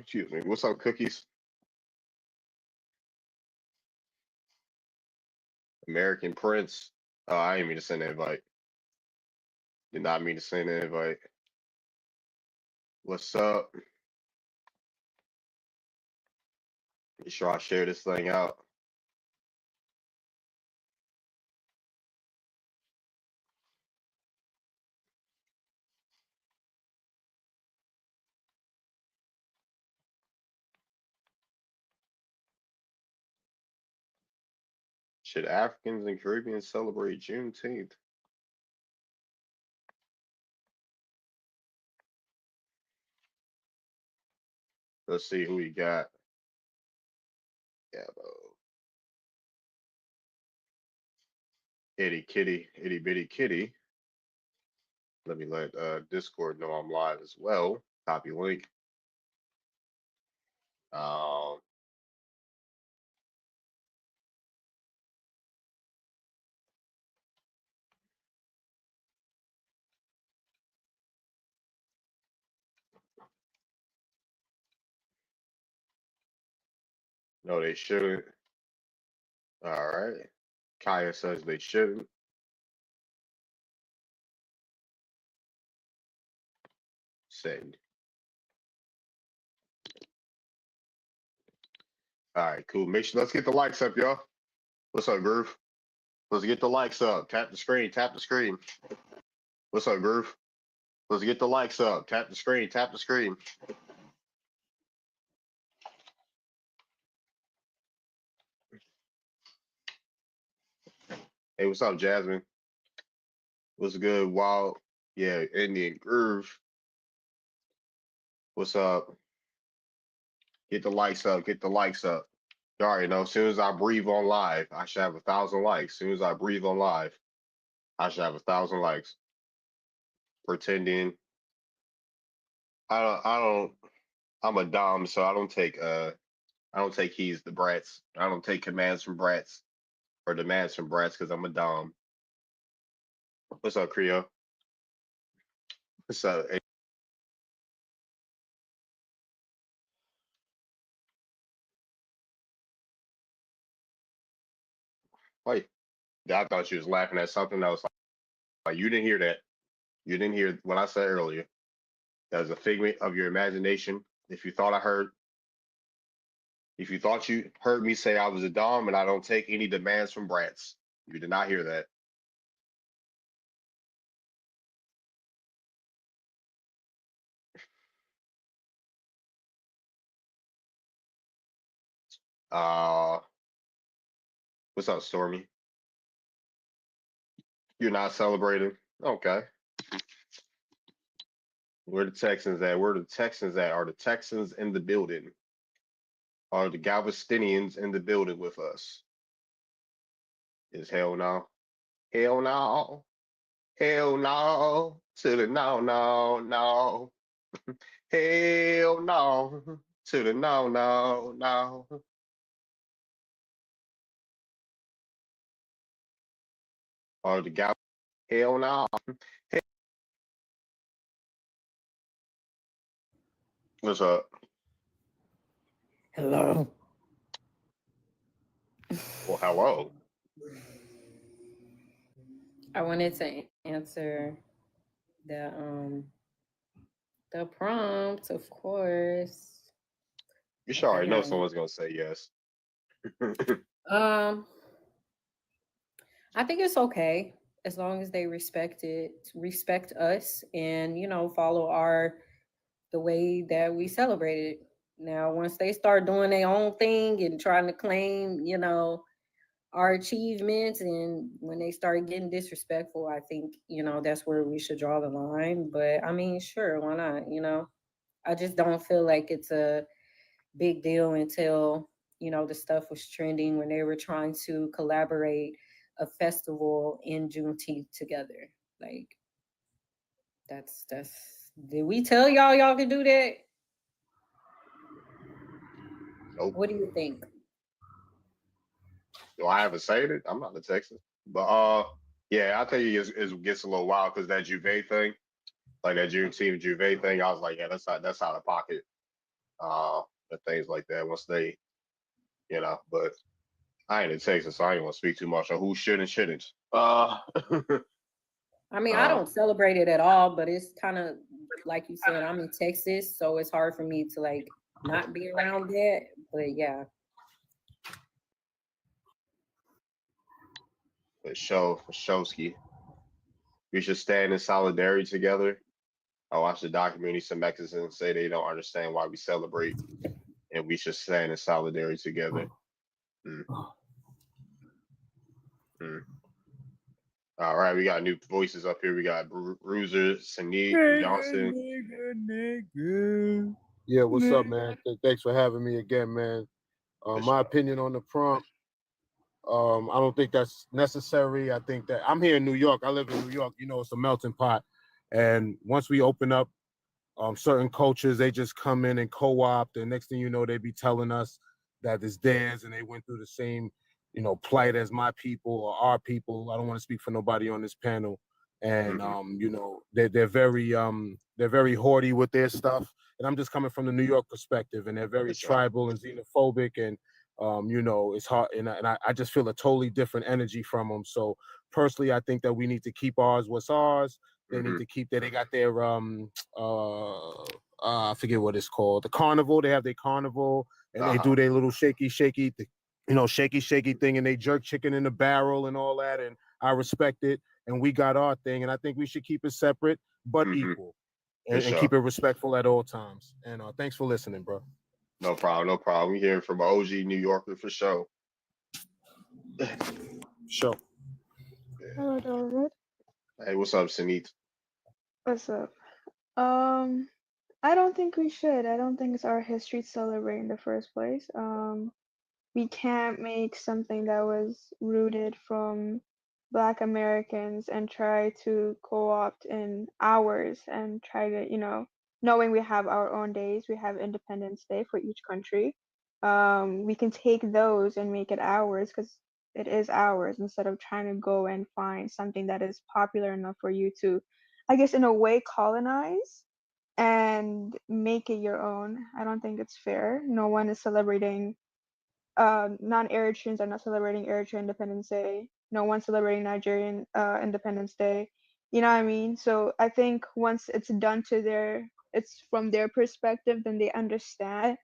Excuse me. What's up, cookies? American Prince. Oh, I didn't mean to send an invite. Did not mean to send an invite. What's up? Make sure I share this thing out. Should Africans and Caribbeans celebrate Juneteenth? Let's see who we got. Yeah, itty bitty kitty. Let me let Discord know I'm live as well. Copy link. Um, no, they shouldn't. All right. Kaya says they shouldn't. Send. All right, cool. Make sure let's get the likes up, y'all. What's up, Groove? Let's get the likes up. Tap the screen. Tap the screen. What's up, Groove? Let's get the likes up. Tap the screen. Tap the screen. Hey, what's up, Jasmine? What's good, Wild? Yeah, Indian Groove. What's up? Get the likes up. Get the likes up. You already know. As soon as I breathe on live, I should have 1,000 likes. As soon as I breathe on live, I should have 1,000 likes. Pretending. I don't. I'm a dom, so I don't take keys to brats. I don't take commands from brats or demands from brats because I'm a dom. What's up, Creo? What's up? Hey, wait. I thought you was laughing at something else. Like you didn't hear that. You didn't hear what I said earlier. That was a figment of your imagination. If you thought I heard, if you thought you heard me say I was a dom and I don't take any demands from brats, you did not hear that. Uh, what's up, Stormy? You're not celebrating? Okay. Where the Texans at? Where the Texans at? Are the Texans in the building? Are the Galvestinians in the building with us? Is hell no? Hell no. Hell no. To the no, no, no. Hell no. To the no, no, no. Are the Gal? Hell no. What's up? Hello. Well, hello. I wanted to answer the um the prompt, of course. You should Okay, already here know I am. someone's gonna say yes. Um, I think it's okay as long as they respect us, and follow the way that we celebrate it. Now, once they start doing their own thing and trying to claim, our achievements, and when they start getting disrespectful, I think that's where we should draw the line. But I mean, sure, why not? I just don't feel like it's a big deal until the stuff was trending when they were trying to collaborate a festival in Juneteenth together. Like that's did we tell y'all could do that? Nope. What do you think? Do I have a say it? I'm not a Texan. But yeah, I tell you it gets a little wild because that Juve thing, like that Juneteenth Juve thing, I was like, yeah, that's out of pocket. and things like that once they, but I ain't in Texas, so I ain't want to speak too much on who should and shouldn't. I mean, I Uh, don't celebrate it at all, but it's kind of like you said, I'm in Texas, so it's hard for me to like not be around that. But yeah, for Showski, we should stand in solidarity together. I watched the documentary. Some Mexicans say they don't understand why we celebrate, and we should stand in solidarity together. Mm, mm. All right, we got new voices up here. We got Bruiser, Sneak, Johnson. Yeah, what's up, man? Thanks for having me again, man. For My sure. opinion on the prompt, I don't think that's necessary. I think that I'm here in New York. I live in New York. You know, it's a melting pot. And once we open up certain cultures, they just come in and co-opt. And next thing you know, they be telling us that it's theirs and they went through the same, plight as my people or our people. I don't want to speak for nobody on this panel. And Hmm. they're very haughty with their stuff. And I'm just coming from the New York perspective, and they're For very sure. tribal and xenophobic, and it's hard. And I just feel a totally different energy from them. So personally, I think that we need to keep ours what's ours. They need Hmm. to keep that. They got their I forget what it's called. The carnival. They have their carnival, and they Uh-huh. do their little shaky thing, and they jerk chicken in the barrel and all that. And I respect it. And we got our thing, and I think we should keep it separate but Hmm. equal, For and sure. keep it respectful at all times. And thanks for listening, bro. No problem. No problem. We hearing from an OG New Yorker for sure. Yeah. Sure. Hello, David. Hey, what's up, Sanit? What's up? Um, I don't think we should. I don't think it's our history to celebrate in the first place. We can't make something that was rooted from Black Americans and try to co-opt in ours and try to, knowing we have our own days, we have Independence Day for each country. We can take those and make it ours because it is ours instead of trying to go and find something that is popular enough for you to, I guess, in a way, colonize and make it your own. I don't think it's fair. No one is celebrating non-Eritreans are not celebrating Eritrean Independence Day. No one's celebrating Nigerian Independence Day. You know what I mean? So I think once it's done to it's from their perspective, then they understand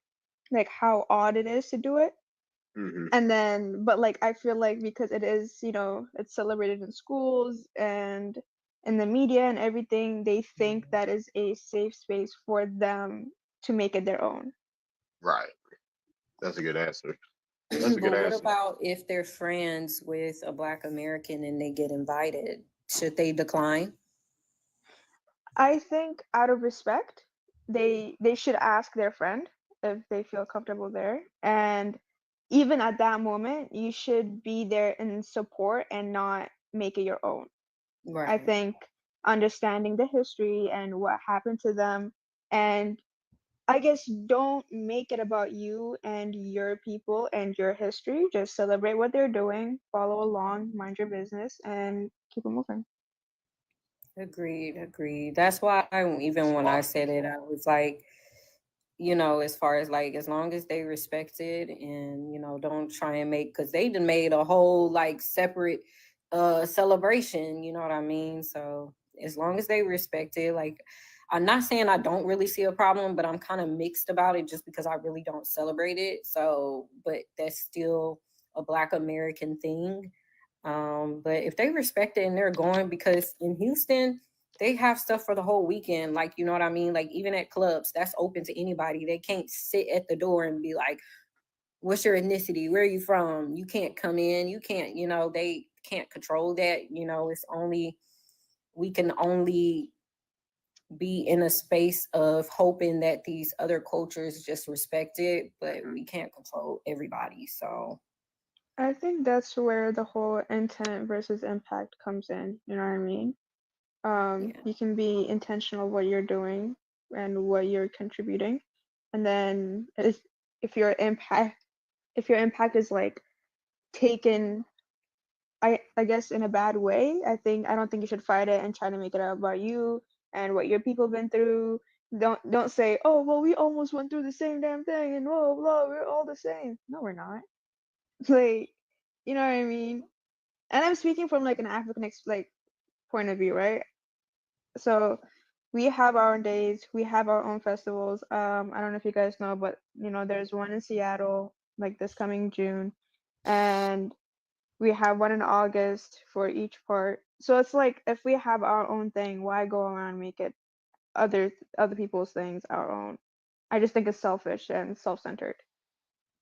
like how odd it is to do it. Hmm. And then, but like I feel like because it is, it's celebrated in schools and in the media and everything, they think that is a safe space for them to make it their own. Right. That's a good answer. That's a good but what answer. about if they're friends with a Black American and they get invited? Should they decline? I think out of respect, they should ask their friend if they feel comfortable there. And even at that moment, you should be there in support and not make it your own. I Right. think understanding the history and what happened to them, and I guess don't make it about you and your people and your history. Just celebrate what they're doing, follow along, mind your business, and keep it moving. Agreed, agreed. That's why even when I Smart. said it, I was like, as far as like, as long as they respect it and, don't try and make, because they done made a whole like separate celebration, you know what I mean? So as long as they respect it, like, I'm not saying I don't really see a problem, but I'm kind of mixed about it just because I really don't celebrate it. So, but that's still a Black American thing. But if they respect it and they're going, because in Houston, they have stuff for the whole weekend. Like, you know what I mean? Like, even at clubs, that's open to anybody. They can't sit at the door and be like, what's your ethnicity? Where are you from? You can't come in. You can't, they can't control that. It's only, we can only be in a space of hoping that these other cultures just respect it, but Hmm. we can't control everybody. So, I think that's where the whole intent versus impact comes in. You know what I mean? yeah. You can be intentional what you're doing and what you're contributing, and then if your impact if your impact is like taken, I guess in a bad way, I don't think you should fight it and try to make it about you. and what your people been through. Don't say, oh well, we almost went through the same damn thing, and blah blah, we're all the same. No, we're not. Like, you know what I mean? And I'm speaking from like an African point of view, right? So we have our own days, we have our own festivals. I don't know if you guys know, but there's one in Seattle like this coming June, and we have one in August for each part. So it's like, if we have our own thing, why go around and make it other people's things our own? I just think it's selfish and self-centered.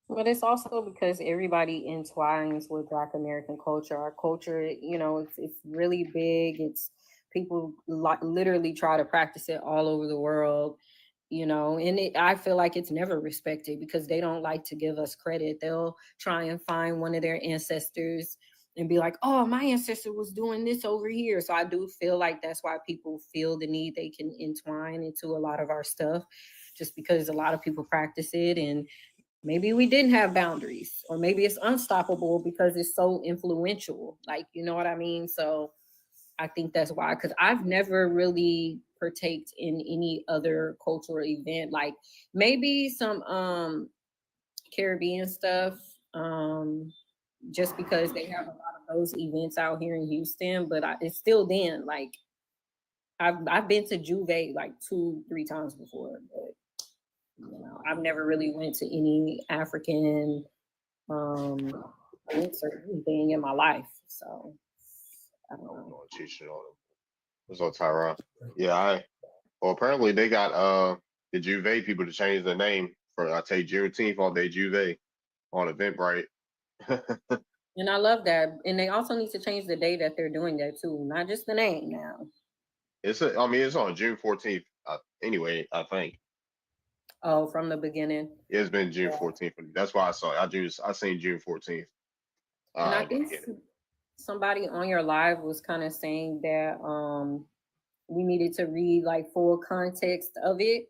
But it's also because everybody entwines with Black American culture. Our culture, it's really big. It's people literally try to practice it all over the world, and I feel like it's never respected because they don't like to give us credit. They'll try and find one of their ancestors and be like, oh, my ancestor was doing this over here. So I do feel like that's why people feel the need they can entwine into a lot of our stuff, just because a lot of people practice it, and maybe we didn't have boundaries, or maybe it's unstoppable because it's so influential. Like, you know what I mean? So I think that's why, because I've never really partaked in any other cultural event, like maybe some Caribbean stuff, just because they have a lot of those events out here in Houston. But it's still then, like I've been to Juve like 2-3 times before, but I've never really went to any African events or anything in my life. So I don't know. What's up, Tyron? Yeah, well, apparently they got the Juve people to change the name for, I take Juneteenth on their Juve on Eventbrite. And I love that. And they also need to change the day that they're doing that too, not just the name now. It's on June 14th. Anyway, I think Oh, from the beginning. it's been June 14th. That's why I saw it. I seen June 14th. And I think somebody on your live was kind of saying that we needed to read like full context of it.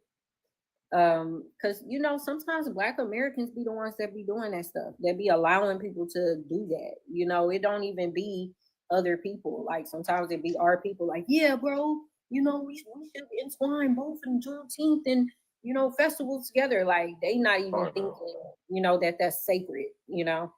Because sometimes Black Americans be the ones that be doing that stuff, that be allowing people to do that. It don't even be other people. Like sometimes it be our people, like, yeah, bro, we should entwine both in Juneteenth and festivals together. Like they not even thinking that's sacred. Yeah.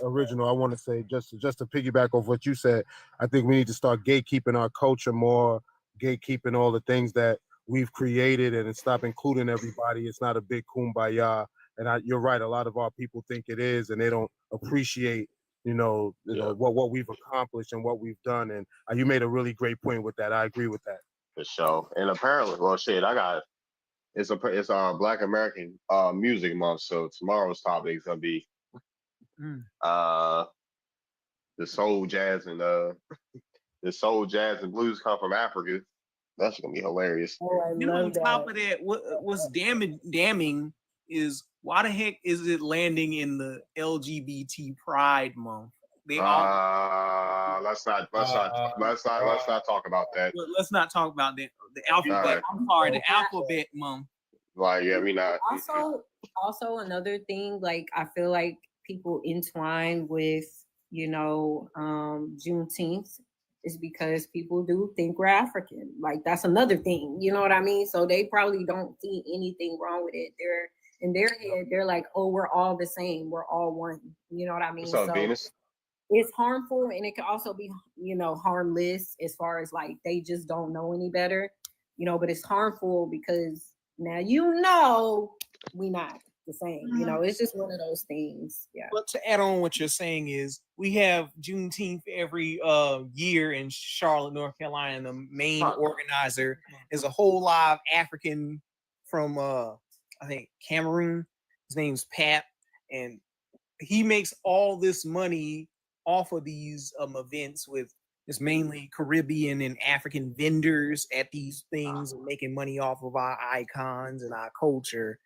Original. I want to say, just to piggyback off what you said, I think we need to start gatekeeping our culture more, gatekeeping all the things that we've created, and stop including everybody. It's not a big kumbaya. And you're right. A lot of our people think it is, and they don't appreciate, what we've accomplished and what we've done. And you made a really great point with that. I agree with that. For sure. And apparently, well, shit, it's Black American Music Month. So tomorrow's topic is gonna be the soul, jazz, and blues come from Africa. That's gonna be hilarious. Oh, I love that. Top of that, what's damning is, why the heck is it landing in the LGBT Pride Month? Let's not talk about that. Let's not talk about that. The alphabet. Right. I'm sorry, the alphabet month. Like, yeah, we not. Also another thing, like I feel like people entwine with Juneteenth is because people do think we're African. Like that's another thing. You know what I mean? So they probably don't see anything wrong with it. They're in their head, they're like, oh, we're all the same. We're all one. You know what I mean? What's up, Venus? It's harmful, and it can also be, harmless as far as like they just don't know any better, but it's harmful because now we not the same. It's just one of those things. Yeah. But to add on what you're saying is, we have Juneteenth every year in Charlotte, North Carolina. And the main organizer is a whole live African from I think Cameroon. His name's Pat, and he makes all this money off of these events with it's mainly Caribbean and African vendors at these things, making money off of our icons and our culture.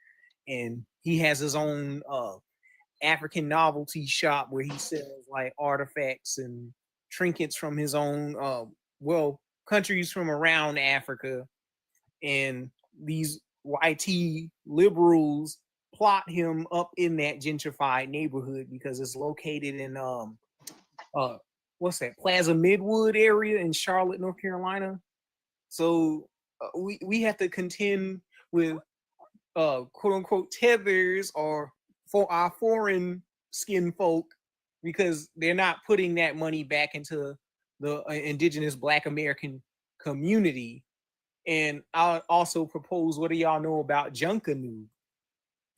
And he has his own African novelty shop where he sells like artifacts and trinkets from his own countries from around Africa. And these YT liberals plot him up in that gentrified neighborhood because it's located in what's that, Plaza Midwood area in Charlotte, North Carolina. So we have to contend with quote unquote tethers or for our foreign skin folk because they're not putting that money back into the indigenous Black American community. And I'll also propose, what do y'all know about Junkanoo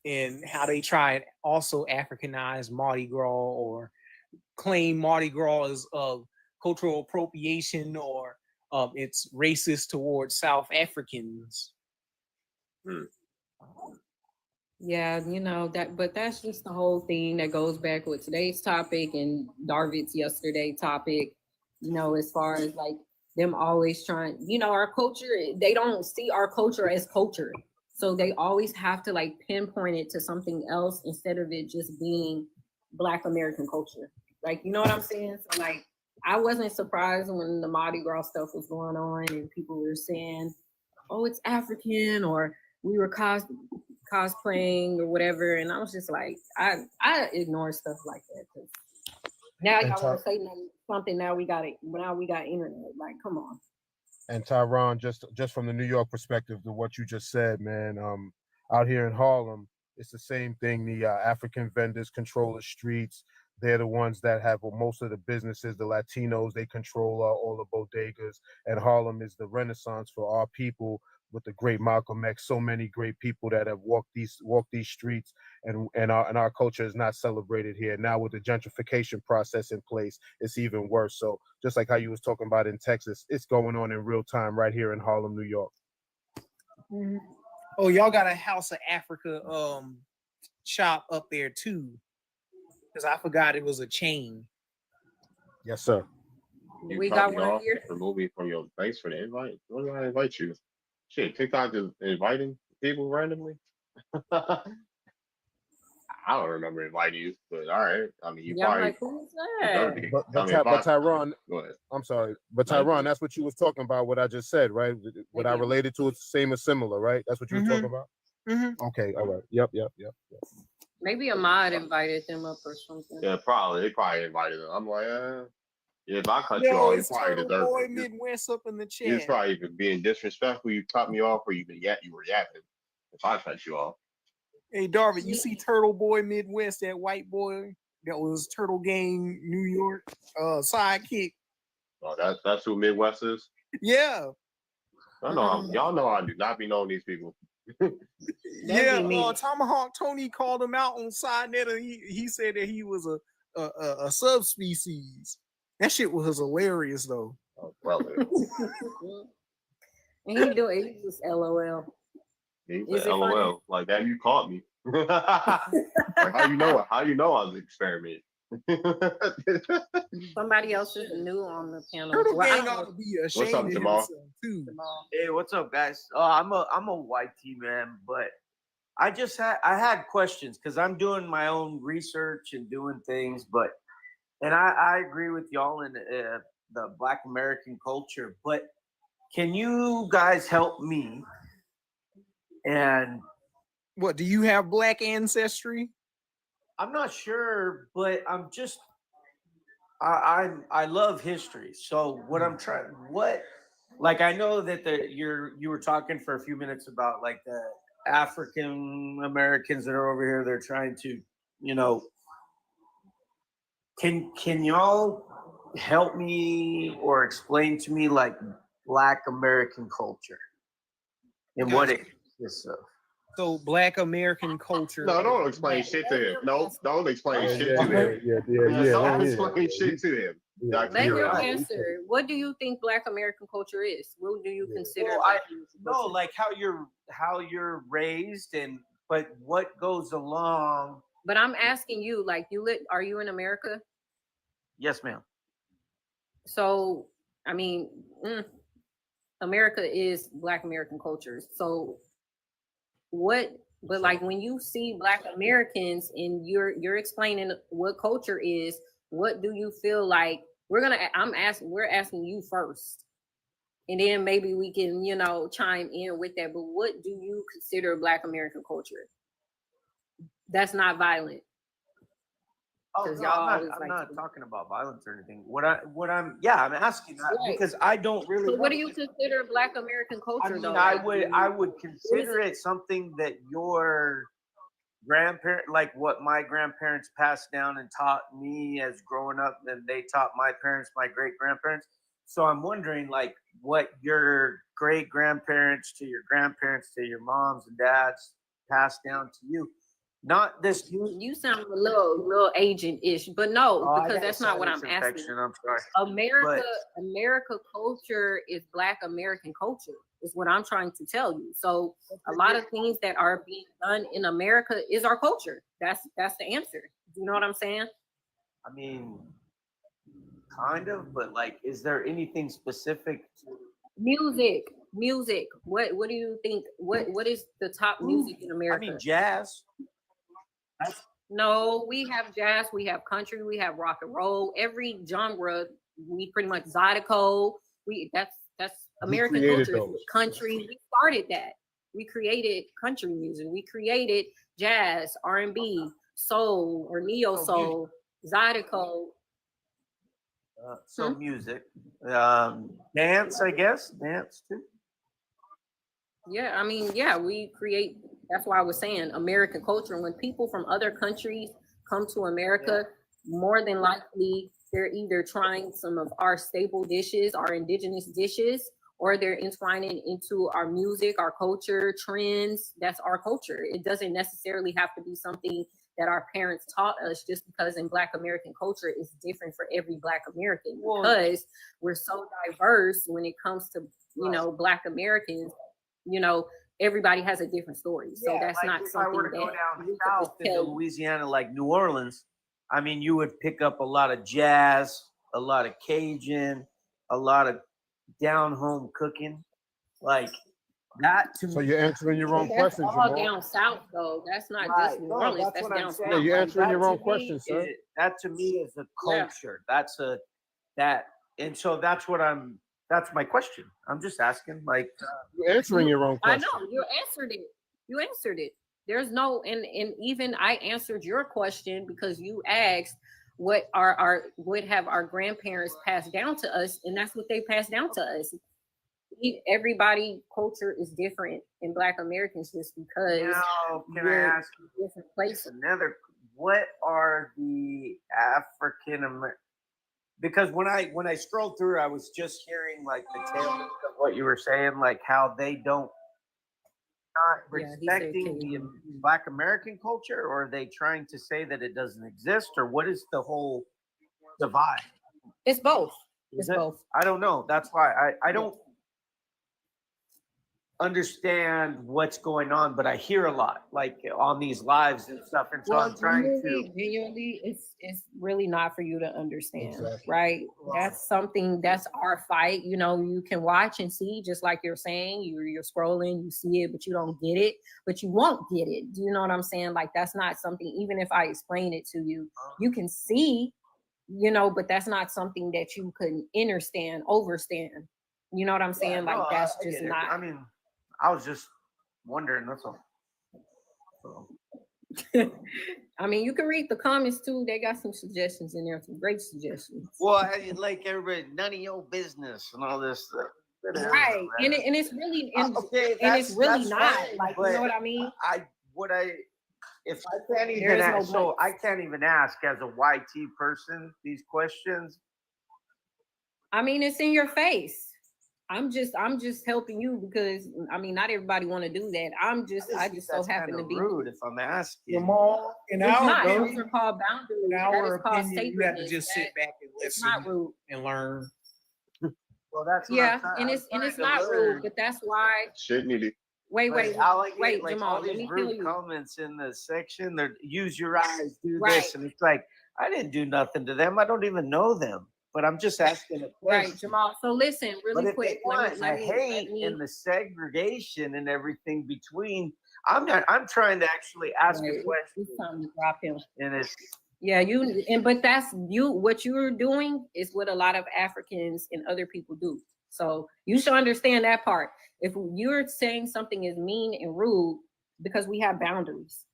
and how they try and also Africanize Mardi Gras or claim Mardi Gras as cultural appropriation or it's racist towards South Africans. Yeah, but that's just the whole thing that goes back with today's topic and Darvit's yesterday topic, as far as like them always trying, our culture, they don't see our culture as culture. So they always have to like pinpoint it to something else instead of it just being Black American culture. Like, you know what I'm saying? So like, I wasn't surprised when the Mardi Gras stuff was going on and people were saying, oh, it's African, or we were cosplaying or whatever. And I was just like, I ignore stuff like that. 'Cause now y'all want to say something. Now we got internet. Like, come on. And Tyron, just from the New York perspective to what you just said, man, out here in Harlem, it's the same thing. The African vendors control the streets. They're the ones that have most of the businesses. The Latinos, they control all the bodegas. And Harlem is the renaissance for our people with the great Malcolm X. So many great people that have walked these streets, and our culture is not celebrated here. Now with the gentrification process in place, it's even worse. So just like how you was talking about in Texas, it's going on in real time right here in Harlem, New York. Mm-hmm. Oh, y'all got a House of Africa shop up there too, because I forgot it was a chain. Yes, sir. We got one here. Remove me from your face for the invite. Why do I invite you? Shit, TikTok is inviting people randomly. I don't remember inviting you, but all right. I mean, you probably. Like, who's that? But Tyron, I'm sorry, but Tyron, that's what you was talking about. What I just said, right? What I related to, it's same or similar, right? That's what you were talking about. Mm-hmm. Okay, all right. Yep. Maybe Ahmad invited them up or something. Yeah, probably. They probably invited them. I'm like, if I cut you off, you probably deserve Boy Midwest up in the chat. It's probably even being disrespectful. You cut me off, or you were yapping. If I cut you off. Hey, Darvin, you see Turtle Boy Midwest, that white boy that was Turtle Gang New York sidekick. Oh, that's who Midwest is? Yeah. I know. Y'all know I do not be knowing these people. Yeah, Tomahawk Tony called him out on SideNet, and he said that he was a subspecies. That shit was hilarious though. Oh, brother. And he just LOL. He's like, LOL. Funny? Like that, you caught me. Like how you know I was experimenting. Somebody else is new on the panel. Turtle Gang ought to be ashamed what's up, Jamal? Too. Hey, what's up, guys? I'm a white tea man, but I had questions because I'm doing my own research and doing things, and I agree with y'all in the Black American culture, but can you guys help me? And what, do you have Black ancestry? I'm not sure, but I'm just I love history. So what I'm trying, I know that you were talking for a few minutes about like the African Americans that are over here. They're trying to, can y'all help me or explain to me like Black American culture and what it consists of? So Black American culture. No, don't explain shit to him. No, don't explain shit to him. Don't explain shit to him. Let him answer. What do you think Black American culture is? What do you consider? Well, like how you're raised, but what goes along. But I'm asking you, like, are you in America? Yes, ma'am. So, I mean, America is Black American culture. So but like when you see Black Americans and you're explaining what culture is, what do you feel like? We're asking you first, and then maybe we can, chime in with that. But what do you consider Black American culture? That's not violent. Oh Because no, y'all I'm always like not to. talking about violence or anything. I'm asking that Right. because I don't really So know. what do you consider Black American I culture mean, though? I would consider it something that your grandparent, like what my grandparents passed down and taught me as growing up, and they taught my parents, my great grandparents. So I'm wondering, like, what your great grandparents to your grandparents to your moms and dads passed down to you. Not this. You sound a little agent-ish, but no, Oh, I because got a that's not what sinus I'm asking. infection. I'm sorry. America culture is Black American culture, is what I'm trying to tell you. So a lot of things that are being done in America is our culture. That's the answer. Do you know what I'm saying? I mean, kind of, but like, is there anything specific to Music. What do you think? What is the top music in America? I mean, jazz. No, we have jazz, we have country, we have rock and roll. Every genre, we pretty much Zydeco. That's American created culture. those. Country, we started that. We created country music. We created jazz, R&B, soul or neo soul, Zydeco. So music, dance, I guess, dance too. Yeah, I mean, yeah, we create. That's why I was saying American culture. When people from other countries come to America, more than likely they're either trying some of our staple dishes, our indigenous dishes, or they're entwining into our music, our culture, trends. That's our culture. It doesn't necessarily have to be something that our parents taught us, just because in Black American culture is different for every Black American, because we're so diverse when it comes to, Black Americans. Everybody has a different story. So that's like not if something I were to that go down we could south just into tell you. Louisiana, like New Orleans, I mean, you would pick up a lot of jazz, a lot of Cajun, a lot of down home cooking, like that to So me. you're answering your own That's question, all Jamal. down south, though. That's not just New No, Orleans. that's That's what I'm down saying. Yeah, south. you're answering That your to own me question, sir. that to me is a Yeah. culture. That's my question. I'm just asking, like, You're answering your own I question. know you answered it. You answered it. There's no, and even I answered your question because you asked what would have our grandparents passed down to us, and that's what they passed down to us. Everybody culture is different in Black Americans just because now, can I we're ask different places. another? What are the African American? Because when I scrolled through, I was just hearing like the tail end of what you were saying, like how they don't not Yeah, he said respecting the Cajun. Black American culture, or are they trying to say that it doesn't exist, or what is the whole divide? It's both. Is It's it? both. I don't know. That's why I don't understand what's going on, but I hear a lot like on these lives and stuff, and so I'm trying to. Genuinely, it's really not for you to understand, Exactly. right? That's something that's our fight. You can watch and see, just like you're saying, you're scrolling, you see it, but you don't get it, but you won't get it. Do you know what I'm saying? Like, that's not something, even if I explain it to you, you can see, but that's not something that you can understand, overstand. You know what I'm saying? Like, that's I just get it. not. I mean, I was just wondering. That's all. So. I mean, you can read the comments too. They got some suggestions in there, some great suggestions. Well, like everybody, none of your business and all this stuff. Right, and it's really, and it's really that's not fine, like, you know what I mean. If I can't even There is no ask, so but. I can't even ask as a YT person these questions. I mean, it's in your face. I'm just helping you because I mean, not everybody want to do that. I just so happen to be rude if I'm asking. Jamal, in It's our not. opinion, Those are called boundaries. in That our is called opinion, you have to sacredness. just sit back and It's listen not rude. and learn. Well, that's what Yeah, I'm and I'm it's trying to not learn. rude, but that's why. Shit needed. Wait, I like it, Jamal. all Let these me tell rude you. comments in the section. They're use your eyes, do Right. this, and it's like I didn't do nothing to them. I don't even know them, but I'm just asking a question. Right, Jamal. So listen, But really if quick. they want Let the me hate and the segregation and everything between, I'm trying to actually ask a It's question, time to drop him. and it's Yeah, but that's you. What you're doing is what a lot of Africans and other people do. So you should understand that part. If you're saying something is mean and rude, because we have boundaries.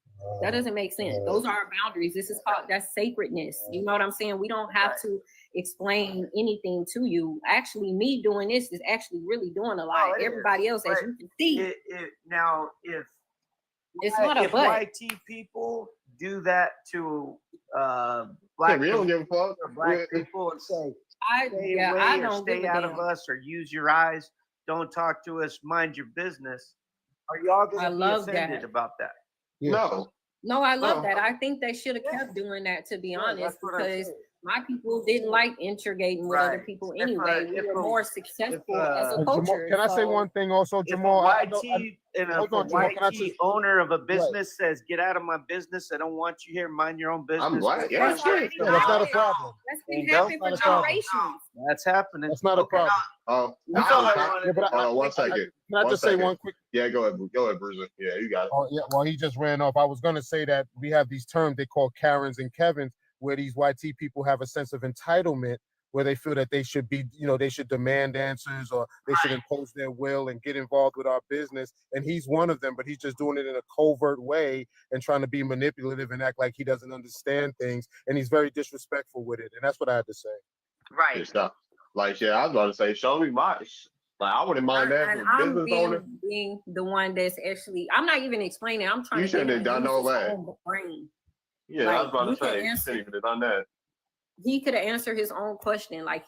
That doesn't make sense. Those are our boundaries. This is called, that's sacredness. You know what I'm saying? We don't have to explain anything to you. Actually, me doing this is actually really doing a lot. Everybody else, as you can see, now if it's not a if but. YT people do that to Yeah, black we don't give a fuck. or black people and say, I stay yeah, away I or don't give stay a out damn. of us or use your eyes, don't talk to us, mind your business, are y'all I gonna be love offended that. about that? Yeah. No. No, I love No. that. I think they should have kept doing that, to be honest, that's what I'm because saying. my people didn't like integrating with other Right. people If, anyway. if We were a- more successful as a And Jamal, culture. can I say so- one thing also, If Jamal? a YT and hold if a on, Jamal, can I YT just- owner of a business says, "Get out of my business! I don't want you here. Mind your own business." I'm black. Yeah, That's shit. already Yeah, that's not a happened. problem. That's been There you go. happening for That's not a problem. generations. That's happening. That's not a problem. Oh, That's all I wanted. Yeah, but hold on one second. can I One just say second. one quick? Yeah, go ahead, Bruiser. Yeah, you got it. Oh, yeah. Well, he just ran off. I was gonna say that we have these terms they call Karens and Kevins, where these YT people have a sense of entitlement, where they feel that they should be, they should demand answers or they should impose their will and get involved with our business. And he's one of them, but he's just doing it in a covert way and trying to be manipulative and act like he doesn't understand things. And he's very disrespectful with it. And that's what I had to say. Yeah, stop. Like, yeah, I was about to say, show me my. Like, I wouldn't mind that And for I'm business owner. being the one that's actually, I'm not even explaining. I'm trying You to shouldn't get have him done to all use his that. own brain. Yeah, I Like, was about you to can say, you answer- shouldn't even have done that. He could have answered his own question. Like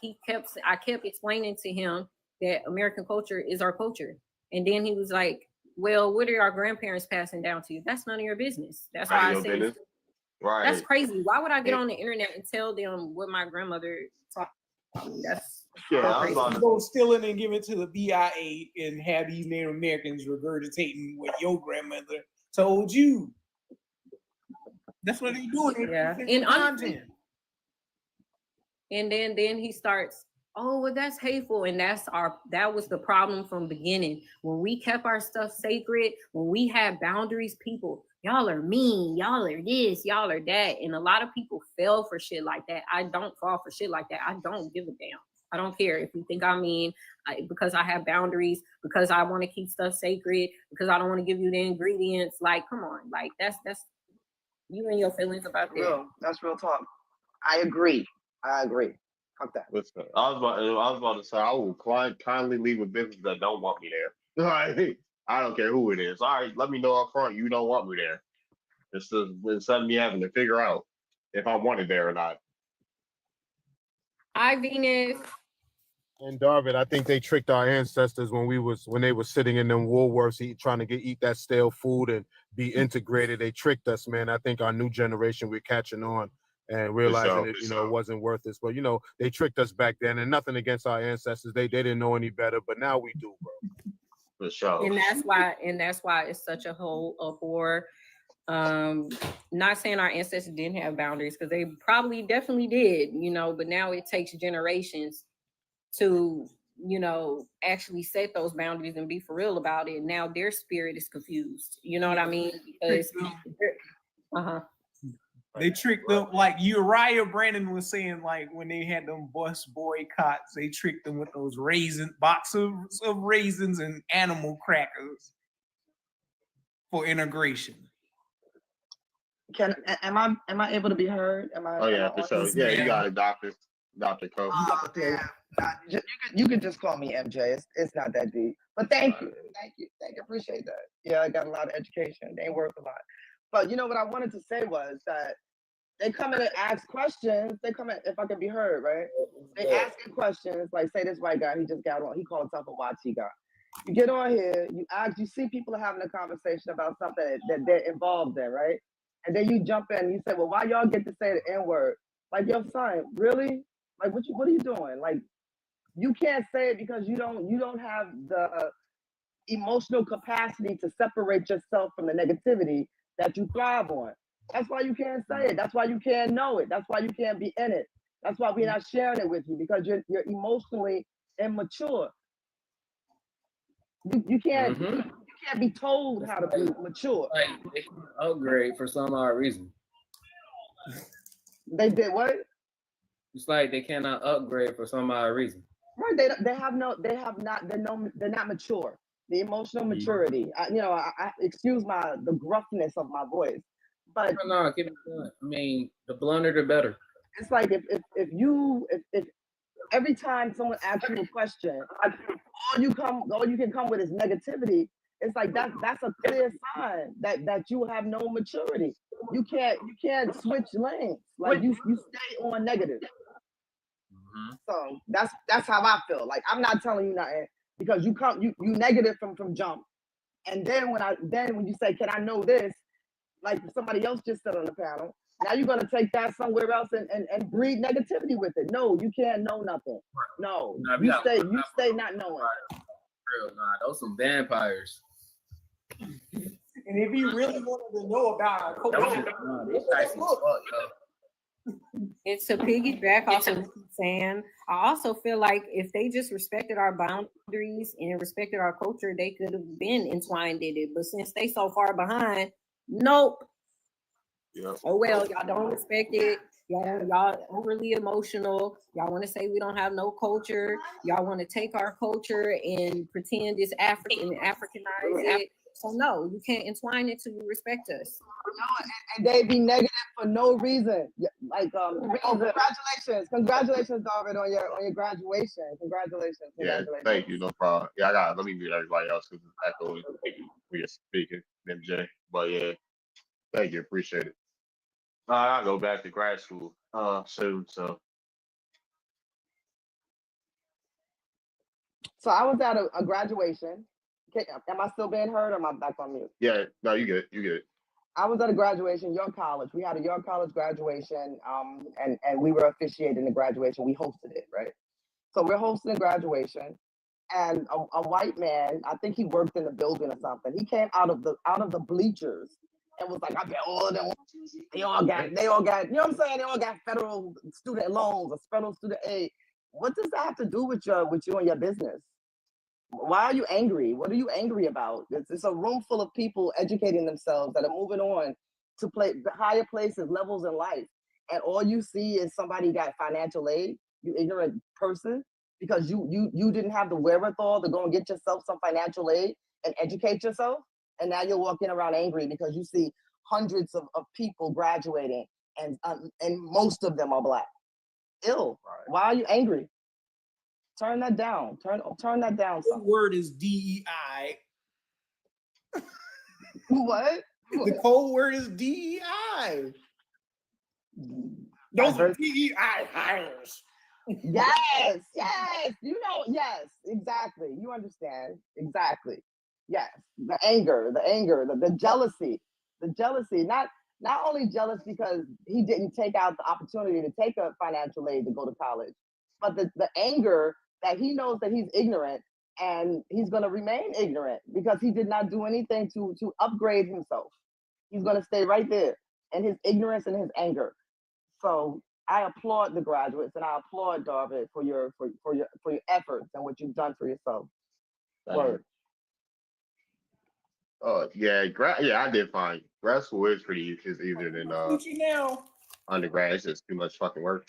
I kept explaining to him that American culture is our culture. And then he was like, well, what are our grandparents passing down to you? That's none of your business. That's why I Your said, business. Right. that's crazy. Why would I get on the internet and tell them what my grandmother taught me? That's Yeah, I was crazy. about to Go steal it and give it to the BIA and have these Native Americans regurgitating what your grandmother told you. That's what they doing. Yeah. And content. And then he starts, oh, well, that's hateful. And that was the problem from beginning. When we kept our stuff sacred, when we had boundaries, people, y'all are mean, y'all are this, y'all are that. And a lot of people fell for shit like that. I don't fall for shit like that. I don't give a damn. I don't care if you think I'm mean, because I have boundaries, because I want to keep stuff sacred, because I don't want to give you the ingredients. Like, come on, like that's you and your feelings about that. Real. That's real talk. I agree. Fuck that. Listen, I was about to say, I will kindly leave a business that don't want me there. Like, I don't care who it is. All right, let me know up front you don't want me there. Instead of me having to figure out if I wanted there or not. Hi, Venus. And Darvin, I think they tricked our ancestors when they were sitting in them Woolworths trying to eat that stale food and be integrated. They tricked us, man. I think our new generation, we're catching on and realizing that, it wasn't worth this. But, they tricked us back then, and nothing against our ancestors. They didn't know any better, but now we do, bro. For sure. And that's why it's such a horror. Not saying our ancestors didn't have boundaries, because they probably definitely did, but now it takes generations to, actually set those boundaries and be for real about it. Now their spirit is confused. You know what I mean? Because they tricked them, like Uriah Brandon was saying, like when they had them bus boycotts, they tricked them with those boxes of raisins and animal crackers for integration. Am I able to be heard? Oh yeah, for sure. Yeah, you got it, Dr. Cole. You can just call me MJ. It's not that deep. But thank you. Appreciate that. Yeah, I got a lot of education. They ain't worth a lot. But what I wanted to say was that they come in and ask questions. They come in, if I can be heard, right? They asking questions, like say this white guy, he just got on, he called himself a YT guy. You get on here, you see people having a conversation about something that they're involved in, right? And then you jump in and you say, well, why y'all get to say the N-word? Like, yo, son, really? Like, what are you doing? Like, you can't say it because you don't have the emotional capacity to separate yourself from the negativity that you thrive on. That's why you can't say it. That's why you can't know it. That's why you can't be in it. That's why we're not sharing it with you, because you're emotionally immature. You can't be told how to be mature. Like they can upgrade for some odd reason. They did what? It's like they cannot upgrade for some odd reason. Right. They're not mature. The emotional maturity. I excuse the gruffness of my voice, But No, keep it going. I mean, the blunter, the better. it's like if every time someone asks you a question, all you can come with is negativity. It's like that's a clear sign that you have no maturity. You can't switch lanes. Like you stay on negative. So that's how I feel. Like I'm not telling you nothing because you negative from jump. And then when you say, can I know this? Like somebody else just said on the panel, now you're gonna take that somewhere else and breed negativity with it. No, you can't know nothing. No, Nah, you stay not knowing. Real, nah, those some vampires. And if you really wanted to know about our culture, These guys is fuck, yo. And to piggyback off of what you're saying, I also feel like if they just respected our boundaries and respected our culture, they could have been entwined in it. But since they so far behind, nope. Yeah. Oh well, y'all don't respect it. Y'all overly emotional. Y'all want to say we don't have no culture. Y'all want to take our culture and pretend it's African and Africanize it. So no, you can't entwine it till you respect us. And they be negative for no reason. Like congratulations, David, on your graduation. Congratulations. Yeah, thank you, no problem. Yeah, let me mute everybody else because it's echoing when you're speaking, MJ. But yeah, thank you, appreciate it. I go back to grad school soon, so. So I was at a graduation. Okay, am I still being heard or am I back on mute? Yeah, no, you get it, you get it. I was at a graduation, York College. We had a York College graduation, and we were officiating the graduation. We hosted it, right? So we're hosting a graduation, and a white man, I think he worked in the building or something. He came out of the bleachers and was like, I bet all of them, they all got, you know what I'm saying? They all got federal student loans or federal student aid. What does that have to do with you and your business? Why are you angry? What are you angry about? It's a room full of people educating themselves that are moving on to higher places, levels in life. And all you see is somebody got financial aid, you ignorant person, because you didn't have the wherewithal to go and get yourself some financial aid and educate yourself. And now you're walking around angry because you see hundreds of people graduating and most of them are Black. Ill. Why are you angry? Turn that down. Turn that down. the word is DEI. What? The code word is DEI. Those are DEI hires. Yes. Yes, exactly. You understand. Exactly. Yes. The anger, the jealousy. Not only jealous because he didn't take out the opportunity to take a financial aid to go to college, but the anger that he knows that he's ignorant and he's going to remain ignorant because he did not do anything to upgrade himself. He's going to stay right there in his ignorance and his anger. So I applaud the graduates and I applaud David for your efforts and what you've done for yourself. Word. Yeah, I did fine. Grad school is pretty easier than Teacher now. undergrad. It's just too much fucking work.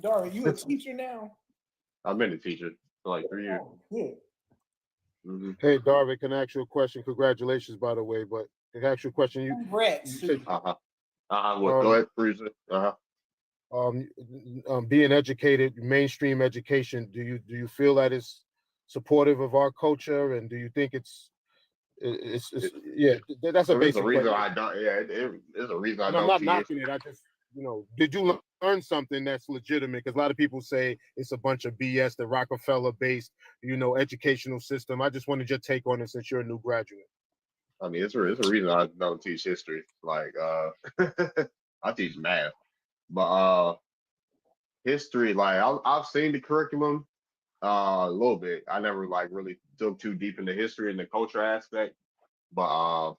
Darwin, you a teacher now? I've been a teacher for like 3 years. Oh, good. Mm-hmm. Hey, Darvin, can I ask you a question? Congratulations, by the way. But can I ask you a question? Congrats. Go ahead, Freezer. Being educated, mainstream education, do you feel that is supportive of our culture, and do you think it's yeah? That's a basic reason question. I don't. Yeah, there's a reason I don't. I'm not knocking it. I just, did you learn something that's legitimate? Because a lot of people say it's a bunch of BS, the Rockefeller-based, educational system. I just wanted your take on it since you're a new graduate. I mean, it's a reason I don't teach history. Like, I teach math, but history, like I've seen the curriculum a little bit. I never like really dug too deep into history and the culture aspect, but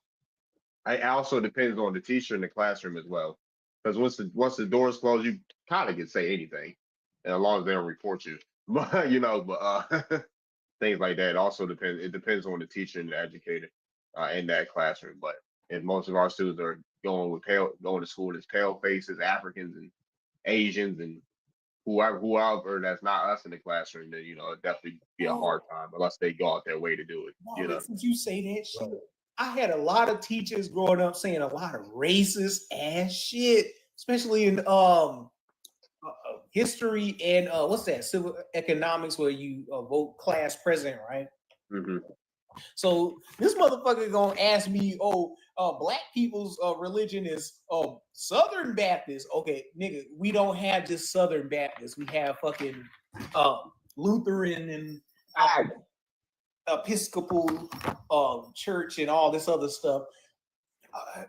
it also depends on the teacher in the classroom as well. Because once the doors close, you kind of can say anything, and as long as they don't report you. But things like that also depends. It depends on the teacher and the educator in that classroom. But if most of our students are going to school as pale faces, Africans and Asians and whoever that's not us in the classroom, then it'd definitely be a hard time unless they go out their way to do it. Since you say that shit, I had a lot of teachers growing up saying a lot of racist ass shit, especially in history and what's that, civil economics, where you vote class president, right? Mm-hmm. So this motherfucker gonna ask me, black people's religion is Southern Baptist. Okay, nigga, we don't have just Southern Baptist. We have fucking Lutheran and Episcopal church and all this other stuff.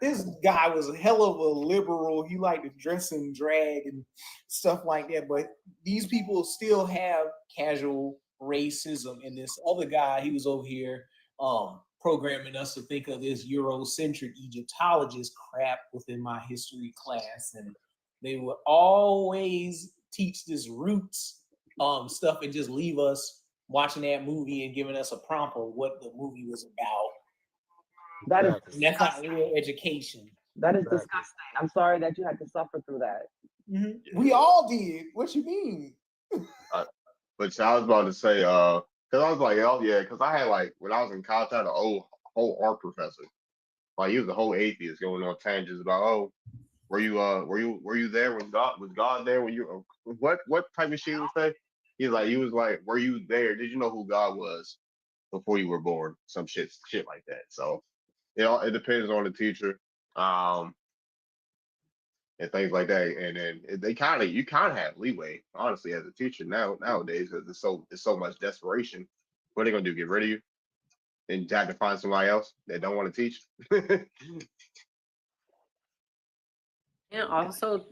This guy was a hell of a liberal. He liked to dress in drag and stuff like that. But these people still have casual racism. And this other guy, he was over here programming us to think of this Eurocentric Egyptologist crap within my history class. And they would always teach this roots stuff and just leave us watching that movie and giving us a prompt of what the movie was about. That is And that's not real education. That is disgusting. I'm sorry that you had to suffer through that. Mm-hmm. We all did. What you mean? But I was about to say, because I was like, oh yeah, because I had like when I was in college, I had a whole art professor. Like he was a whole atheist going on tangents about, oh, were you there when God was God there when you what type of shit was that? He was like, were you there? Did you know who God was before you were born? Some shit like that. So it depends on the teacher, and things like that. And then you kind of have leeway, honestly, as a teacher nowadays, because it's so much desperation. What are they gonna do? Get rid of you and have to find somebody else that don't want to teach? And also,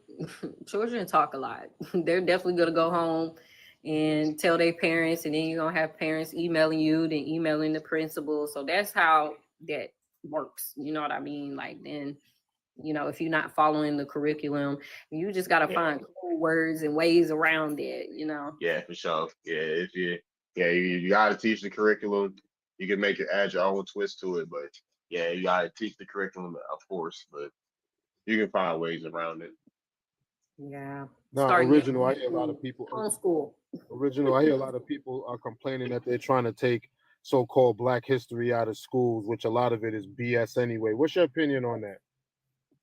children talk a lot. They're definitely going to go home and tell their parents, and then you're going to have parents emailing you, then emailing the principal. So that's how that works. You know what I mean? Like, then, if you're not following the curriculum, you just got to find cool words and ways around it, Yeah, for sure. Yeah, you got to teach the curriculum. You can add your own twist to it, but yeah, you got to teach the curriculum, of course, but you can find ways around it. Yeah. No, original. I hear a lot of people. Homeschool. Original. I hear a lot of people are complaining that they're trying to take so-called Black history out of schools, which a lot of it is BS anyway. What's your opinion on that?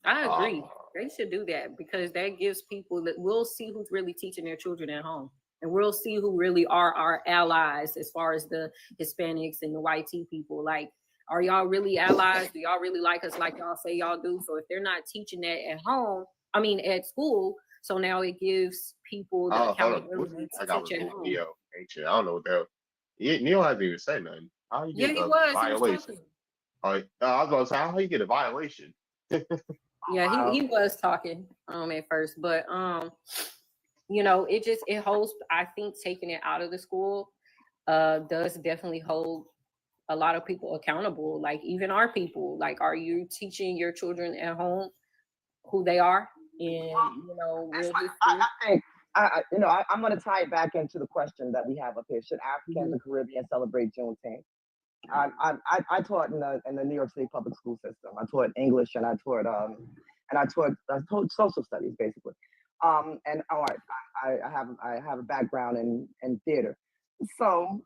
I agree. They should do that because that gives people that we'll see who's really teaching their children at home. And we'll see who really are our allies as far as the Hispanics and the white people. Like, are y'all really allies? Do y'all really like us like y'all say y'all do? So if they're not teaching that at school, so now it gives people the accountability to teach at home. Neo, I don't know what the hell. Neo hasn't even said nothing. How you get a violation? I was about to say, how you get a violation? Yeah, he was talking at first, but it holds. I think taking it out of the school does definitely hold a lot of people accountable. Like even our people. Like, are you teaching your children at home who they are? And I think I'm going to tie it back into the question that we have up here. Should Africans and Caribbean celebrate Juneteenth? I taught in the New York City public school system. I taught English and I taught social studies basically. And all right, I have a background in theater. So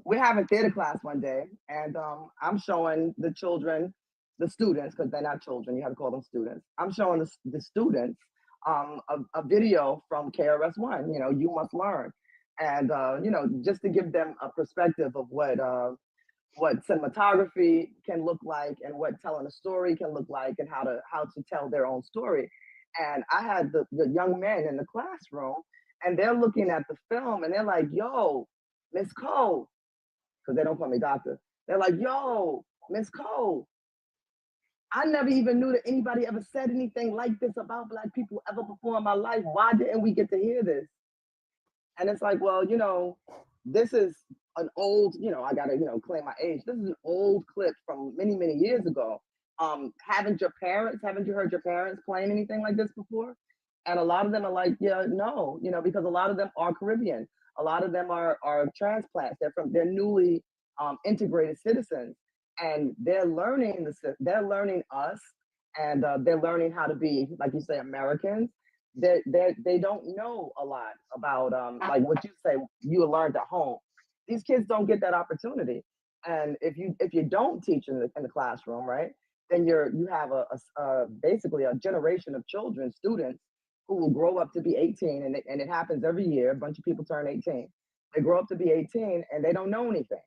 we're having theater class one day, and I'm showing the children, the students, because they're not children, you have to call them students. I'm showing the students a video from KRS-One. You must learn, and just to give them a perspective of what cinematography can look like and what telling a story can look like and how to tell their own story. And I had the young men in the classroom and they're looking at the film and they're like, yo, Miss Cole, because they don't call me doctor. They're like, yo, Miss Cole, I never even knew that anybody ever said anything like this about Black people ever before in my life. Why didn't we get to hear this? And it's like, well, this is an old, I gotta, claim my age. This is an old clip from many, many years ago. Haven't you heard your parents playing anything like this before? And a lot of them are like, yeah, no, because a lot of them are Caribbean. A lot of them are transplants. They're newly integrated citizens, and they're learning us, and they're learning how to be, like you say, Americans. They don't know a lot about like what you say you learned at home. These kids don't get that opportunity. And if you don't teach in the classroom, right, then you have basically a generation of children, students who will grow up to be 18, and it happens every year. A bunch of people turn 18. They grow up to be 18 and they don't know anything.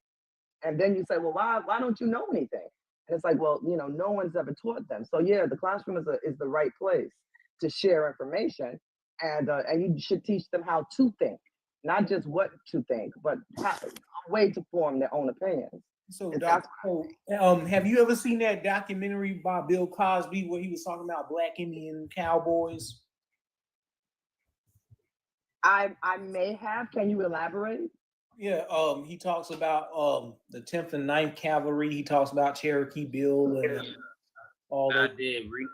And then you say, well, why don't you know anything? And it's like, well, no one's ever taught them. So yeah, the classroom is the right place to share information, and you should teach them how to think, not just what to think, but a way to form their own opinions. So, And Doc, have you ever seen that documentary by Bill Cosby where he was talking about Black Indian cowboys? I may have. Can you elaborate? Yeah, he talks about the 10th and 9th Cavalry. He talks about Cherokee Bill and all I that. did read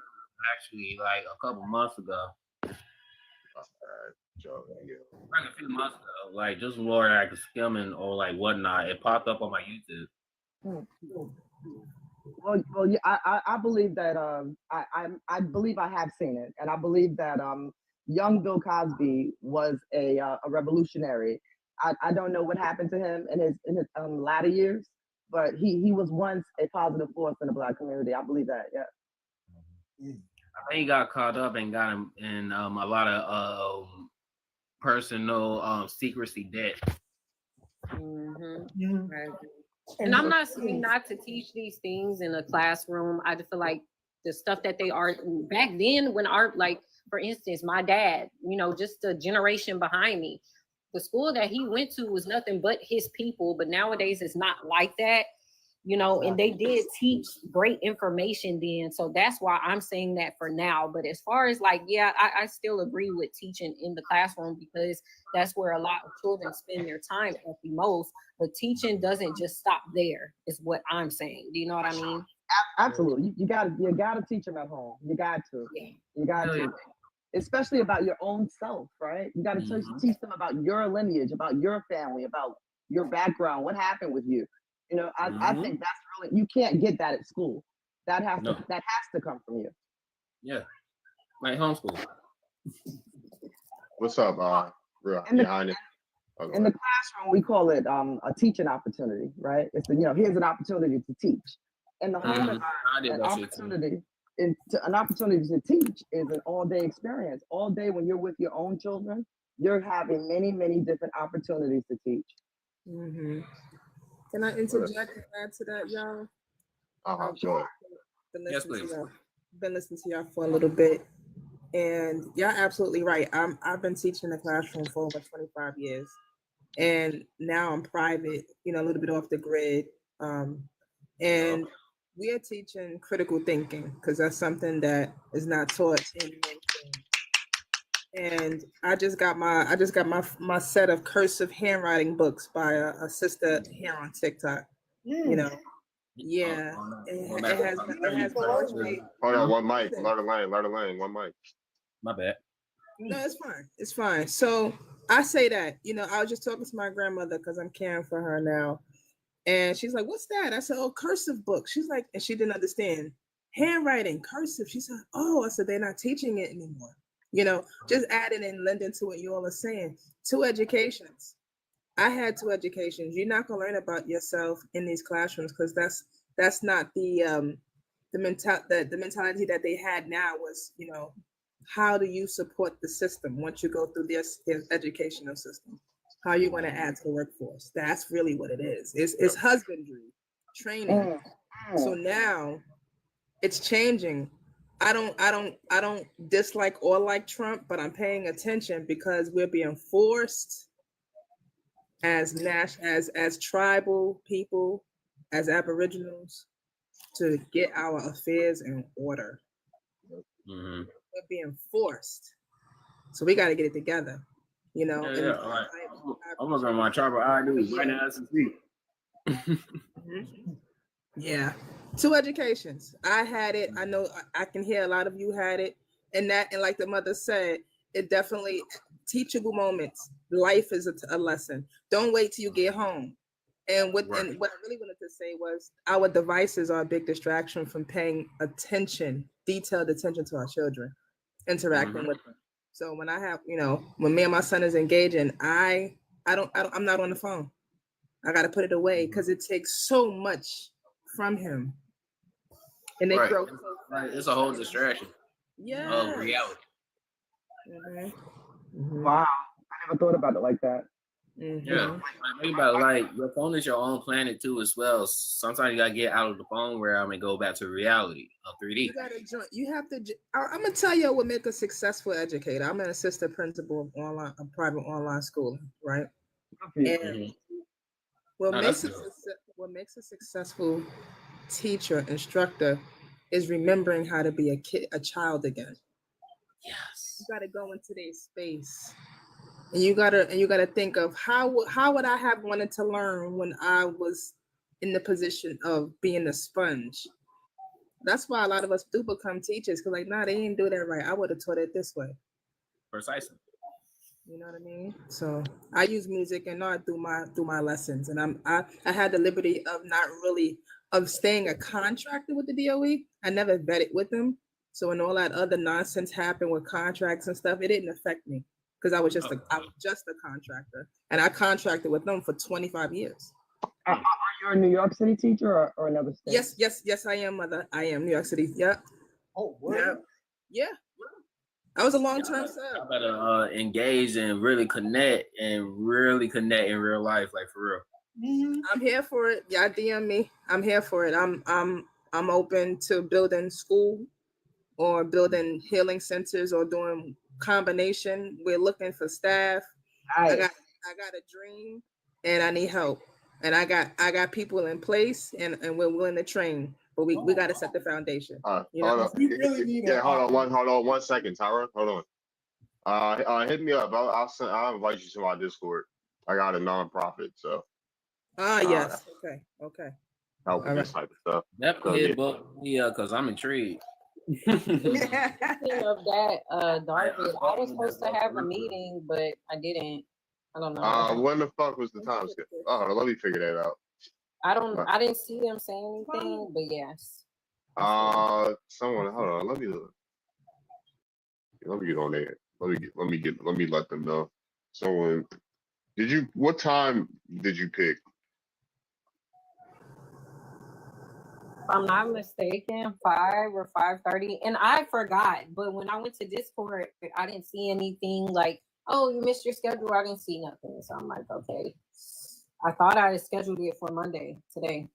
actually like a couple months ago. Like a few months ago, like just more like skimming or like whatnot. It popped up on my YouTube. Well, yeah, I believe that I believe I have seen it, and I believe that young Bill Cosby was a revolutionary. I don't know what happened to him in his latter years, but he was once a positive force in the Black community. I believe that. Yeah. I think he got caught up and got him in a lot of personal secrecy debt. Mm-hmm. Right. And I'm not saying not to teach these things in a classroom. I just feel like the stuff that they are back then when art, like for instance, my dad, just the generation behind me, the school that he went to was nothing but his people. But nowadays it's not like that. And they did teach great information then. So that's why I'm saying that for now. But as far as like, yeah, I still agree with teaching in the classroom because that's where a lot of children spend their time at the most. But teaching doesn't just stop there, is what I'm saying. Do you know what I mean? Absolutely. You gotta teach them at home. You got to. Yeah. You got to. Especially about your own self, right? You got to teach them about your lineage, about your family, about your background, what happened with you. I think that's really, you can't get that at school. That has to come from you. Yeah, like homeschool. What's up, behind it? In the classroom, we call it a teaching opportunity, right? It's here's an opportunity to teach. In the home environment, an opportunity to teach is an all-day experience. All day when you're with your own children, you're having many, many different opportunities to teach. Mm-hmm. Can I interject and add to that, y'all? Sure. Yes, please. Been listening to y'all for a little bit, and y'all absolutely right. I've been teaching in the classroom for over 25 years, and now I'm private, a little bit off the grid, and we are teaching critical thinking because that's something that is not taught in mainstream. And I just got my set of cursive handwriting books by a sister here on TikTok. Yeah. It has poetry. Hold on, one mic. Learn the lane. One mic. My bad. No, it's fine. So I say that, I was just talking to my grandmother because I'm caring for her now. And she's like, what's that? I said, oh, cursive book. She's like, and she didn't understand. Handwriting, cursive. She said, oh, I said, they're not teaching it anymore. Just adding and lending to what you all are saying. 2 educations. I had 2 educations. You're not gonna learn about yourself in these classrooms because that's not the mentality that they had now was, how do you support the system once you go through this educational system? How are you going to add to the workforce? That's really what it is. It's husbandry, training. So now it's changing. I don't dislike or like Trump, but I'm paying attention because we're being forced as tribal people, as Aboriginals, to get our affairs in order. Mm-hmm. We're being forced, so we got to get it together. I'm gonna go my tribal ID right now as we speak. Yeah, 2 educations. I had it. I know I can hear a lot of you had it, and like the mother said, it definitely teachable moments. Life is a lesson. Don't wait till you get home. And what I really wanted to say was our devices are a big distraction from paying detailed attention to our children, interacting with them. So when I have, when me and my son is engaging, I'm not on the phone. I got to put it away because it takes so much from him. And they Right. grow. Right. It's a whole distraction Yeah. of reality. Wow, I never thought about it like that. Yeah. Like, think about it, like your phone is your own planet too as well. Sometimes you gotta get out of the phone realm and go back to reality of 3D. You gotta join. You have to. I'm gonna tell you what make a successful educator. I'm an assistant principal of a private online school, right? And what makes a successful teacher, instructor, is remembering how to be a child again. Yes. You gotta go into their space. And you gotta think of how would I have wanted to learn when I was in the position of being a sponge. That's why a lot of us do become teachers, because like, nah, they didn't do that right. I would have taught it this way. Precisely. You know what I mean? So I use music and not through my lessons, and I had the liberty of staying a contractor with the DOE. I never vetted with them, so when all that other nonsense happened with contracts and stuff, it didn't affect me because I was just a contractor, and I contracted with them for 25 years. Are you a New York City teacher or another state? Yes, I am, mother. I am New York City. Yep. Oh, what? Yeah. I was a long-term sub. I better engage and really connect in real life, like for real. I'm here for it. Y'all DM me. I'm here for it. I'm open to building school or building healing centers or doing combination. We're looking for staff. Nice. I got a dream and I need help. And I got people in place and we're willing to train. But we got to set the foundation. Hold on 1 second, Tyra. Hold on. Hit me up. I'll invite you to my Discord. I got a nonprofit, so. Yes. Okay. Help with this type of stuff. Definitely hit book me up because I'm intrigued. Speaking of that, Darvid, I was supposed to have a meeting, but I didn't. I don't know. When the fuck was the time skip? Oh, let me figure that out. I didn't see them say anything, but yes. Someone, hold on. Let me get on there. Let me let them know. Someone, what time did you pick? If I'm not mistaken, 5 or 5:30, and I forgot. But when I went to Discord, I didn't see anything like, "Oh, you missed your schedule." I didn't see nothing, so I'm like, okay. I thought I had scheduled it for Monday today.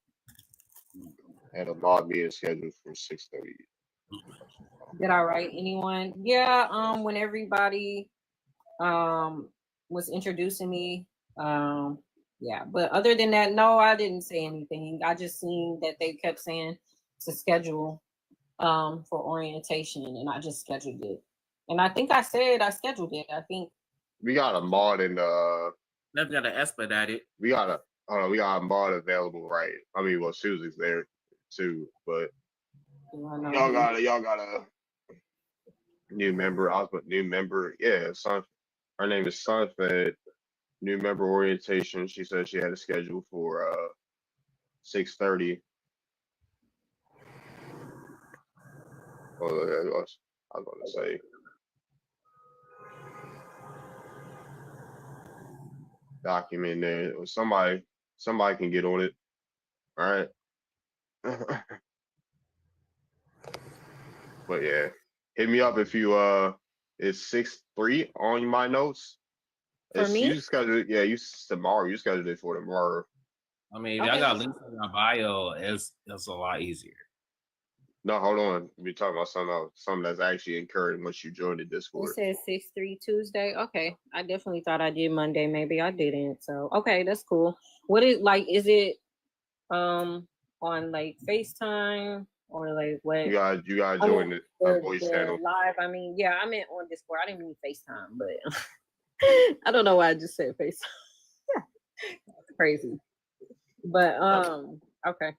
I had a log meeting scheduled for 6:30. Did I write anyone? Yeah. When everybody was introducing me, yeah. But other than that, no, I didn't say anything. I just seen that they kept saying to schedule for orientation, and I just scheduled it. And I think I said I scheduled it. I think we got a mod in They've got to expedite it. We got a mod available, right? I mean, well, Susie's there too, but y'all got a new member. I was a new member. Yeah, her name is Sunfed. New member orientation. She said she had a schedule for 6:30. I was going to say. Document there. Somebody can get on it. All right. But yeah, hit me up if you it's 6:3 on my notes. For me? You scheduled it, yeah, you tomorrow. You scheduled it for tomorrow. I mean, if y'all got links in your bio, it's a lot easier. No, hold on. We're talking about something that's actually incurred once you join the Discord. It says 6/3 Tuesday. Okay. I definitely thought I did Monday. Maybe I didn't. So okay, that's cool. What is is it on like FaceTime or like what? You gotta join the voice channel. Live. I mean, yeah, I meant on Discord. I didn't mean FaceTime, but I don't know why I just said FaceTime. That's crazy. But okay.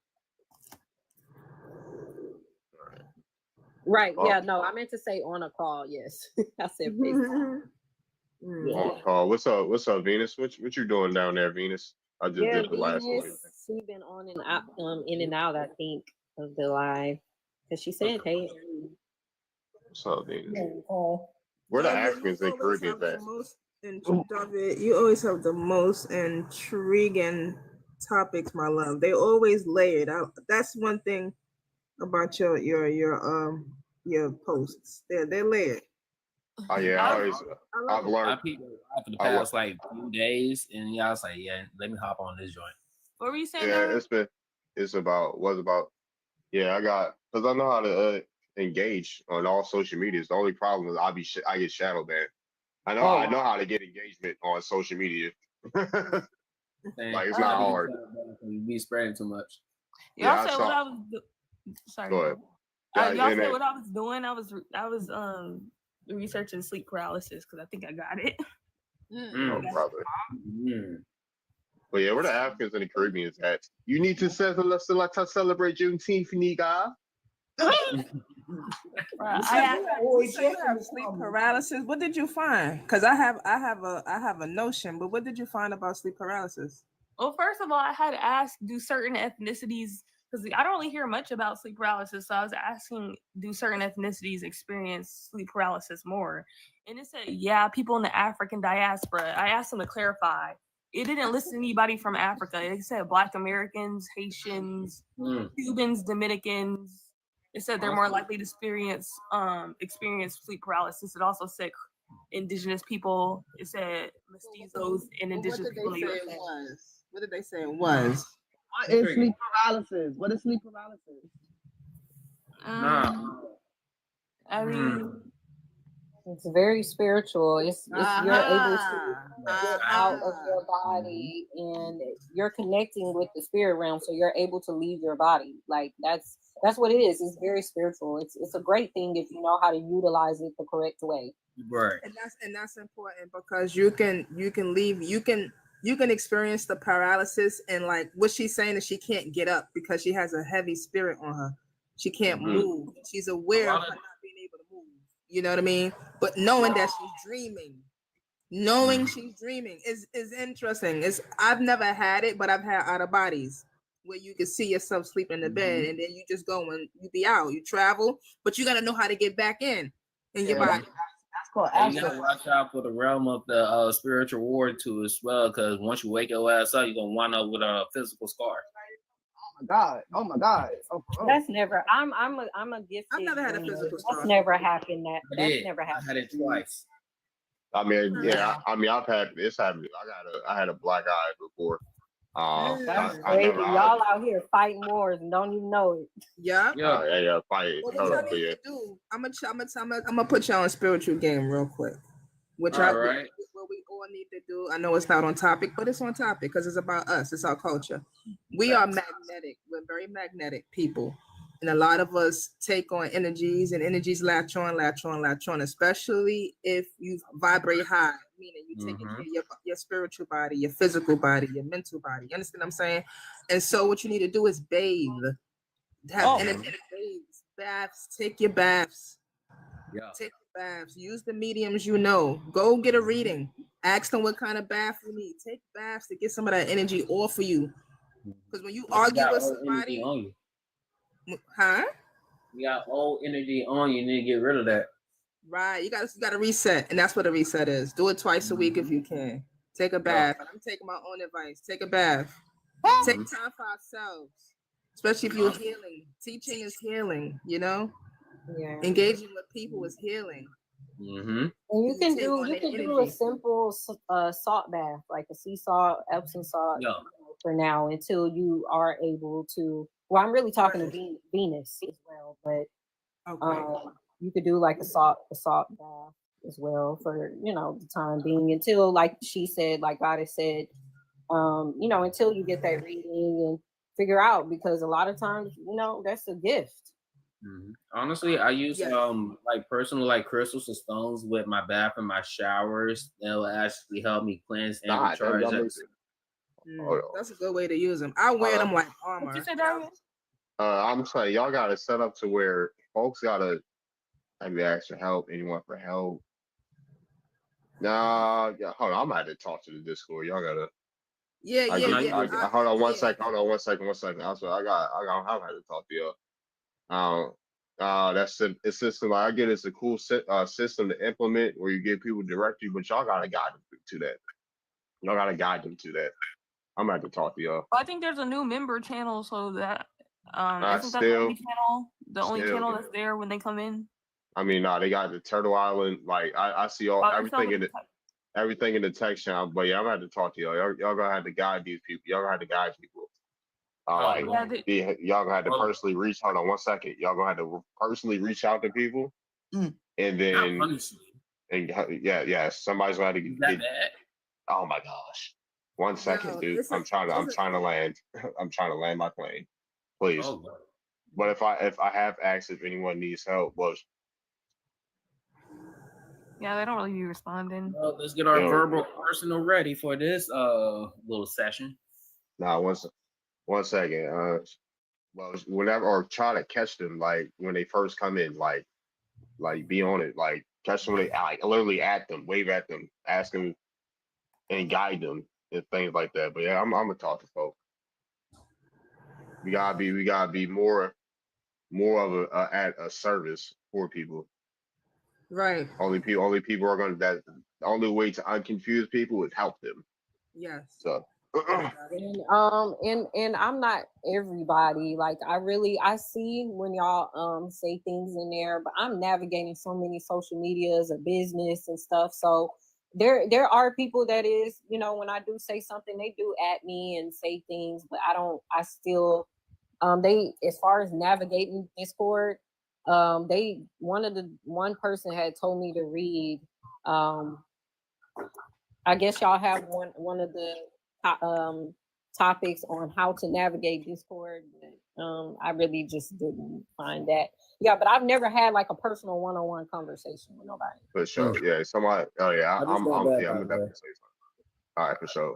Right. Yeah. No, I meant to say on a call. Yes, I said FaceTime. On call. What's up, Venus? What you doing down there, Venus? I just did the last one. She's been on and out, in and out. I think of the live because she said, "Hey." What's up, Venus? Where the Africans and Caribbeans at? David, you always have the most intriguing topics, my love. They always layered. That's one thing about your posts. They're layered. Oh yeah, I, I always I I've love it. I learned. peeped it for the I wa- past like few days, and y'all was like, yeah, let me hop on this joint. What were you saying, yeah, Darren? it's about what's about. Yeah, I got because I know how to engage on all social medias. The only problem is I get shadow banned. Oh I know wow. how to get engagement on social media. Like Saying it's I not Um, be hard. you be spreading too much. y'all Yeah, I said what saw. I was. Sorry, Go go ahead. ahead. Yeah, Y'all and said then what I was doing. I was researching sleep paralysis because I think I got it. oh Mm. brother. Mm. But yeah, where the Africans and the Caribbeans at? You need to celebrate Juneteenth, nigga. I have You say you have sleep paralysis. What did you find? Because I have a notion, but what did you find about sleep paralysis? well, first of all, I had to ask, do certain ethnicities, because I don't really hear much about sleep paralysis. So I was asking, do certain ethnicities experience sleep paralysis more? And it said, yeah, people in the African diaspora. I asked them to clarify. It didn't list anybody from Africa. It said Black Americans, Haitians, Mm. Cubans, Dominicans. It said they're more likely to experience sleep paralysis. It also said indigenous people. It said mestizos and What indigenous did people they in the say it USA. was? What did they say it was? What is sleep paralysis? What is sleep paralysis? Nah. I mean, It's very spiritual. It's you're able to get out of Uh-huh. your body and you're connecting with the spirit realm, so you're able to leave your body. Like that's what it is. It's very spiritual. It's a great thing if you know how to utilize it the correct way. Right. And that's important because you can leave you can experience the paralysis, and like what she's saying is she can't get up because she has a heavy spirit on her. She can't Mhm. move. She's aware of her not being able to move. You know what I mean? But knowing that she's dreaming, she's dreaming is interesting. It's I've never had it, but I've had out of bodies where you can see yourself sleep in the bed and then you just go and you be out. You travel, but you got to know how to get back in your Yeah, body. that's called And you astral. gotta watch out for the realm of the spiritual war too as well, because once you wake your ass up, you're gonna wind up with a physical scar. Oh my god. Oh my god. Oh, oh. That's never. I'm a gifted. I've never had a dreamer. physical That's scar. never happened. I That's did. never I happened. had it twice. I mean, yeah. I mean, I've had this happen. I had a black eye before. That's I crazy. never. Y'all out here fighting wars and don't even know it. Yeah. Yeah. Yeah, fight. Well, Hold what up, y'all but need yeah. to do? I'm gonna put y'all on spiritual game real quick. Which All right. what we all need to do. I know it's not on topic, but it's on topic because it's about us. It's our culture. We are magnetic. We're very magnetic people. And a lot of us take on energies, and energies latch on, latch on, latch on, especially if you vibrate high, meaning you taking care of your spiritual body, your physical body, your mental body. You understand what I'm saying? And so what you need to do is bathe. Have energetic baths, baths, take your baths. Yeah. Take the baths. Use the mediums you know. Go get a reading. Ask them what kind of bath you need. Take baths to get some of that energy off of you. Because when you argue with old energy somebody, on you. huh? You got old energy on you. You need to get rid of that. Right. You gotta reset. And that's what a reset is. Do it twice a week if you can. Take a bath. I'm taking my own advice. Take a bath. Take time for ourselves. Especially if you're healing. Teaching is healing, you know? Yeah. Engaging with people is healing. Mm-hmm. And you can take do on you that can do a energy. simple salt bath, like a sea salt, Epsom salt, Yeah. for now until you are able to. Well, I'm really talking to Venus as well, but Okay. you could do like a salt bath as well for the time being until, like she said, like Goddess said, until you get that reading and figure out, because a lot of times that's a gift. Honestly, I use like personal like crystals and stones with my bath and my showers. They'll actually help me cleanse and God, recharge. y'all listen. That's a good way to use them. I wear them like armor. what you said, Darren? I'm saying y'all gotta set up to where folks gotta maybe ask for help. Anyone for help? Nah, yeah, hold on. I'm gonna have to talk to the Discord. Y'all gotta. Yeah. Hold on one second. Hold on one second. Also, I'm have to talk to y'all. It's system. I get it's a cool system to implement where you get people directly, but y'all gotta guide them to that. Y'all gotta guide them to that. I'm gonna have to talk to y'all. I think there's a new member channel, so that isn't that the Still, only channel? The only still. channel that's there when they come in? I mean, nah, they got the Turtle Island. Like I see all Oh, there's so everything in many. the everything in the text channel. But yeah, I'm gonna have to talk to y'all. Y'all gonna have to guide these people. Y'all gonna have to guide people. Like Yeah, y'all gonna have to personally reach. Hold on 1 second. Y'all gonna have to personally reach out to people, and then yeah, somebody's gonna have to Is that get. bad? Oh my gosh. 1 second, No, dude. it's a, I'm trying it's a, to land. I'm trying to land my plane. Please. Oh, Lord. But if I have asked if anyone needs help, well, yeah, they don't really be responding. Well, let's get our you know, verbal arsenal ready for this little session. nah, 1 second. Well, whenever or try to catch them like when they first come in, like be on it, like catch them when they like literally at them, wave at them, ask them and guide them and things like that. But yeah, I'm gonna talk to folks. We gotta be more of at a service for people. right. Only people are gonna that the only way to unconfuse people is help them. Yes. So And I'm not everybody. Like I see when y'all say things in there, but I'm navigating so many social medias of business and stuff. So there are people that is, when I do say something, they do at me and say things, but I still they, as far as navigating Discord, one person had told me to read, I guess y'all have one of the topics on how to navigate Discord, but I really just didn't find that. Yeah, but I've never had like a personal one-on-one conversation with nobody. for sure, yeah. Somebody, oh yeah, I just got I'm back, yeah, I'm by gonna the way. definitely say something. All right, for sure.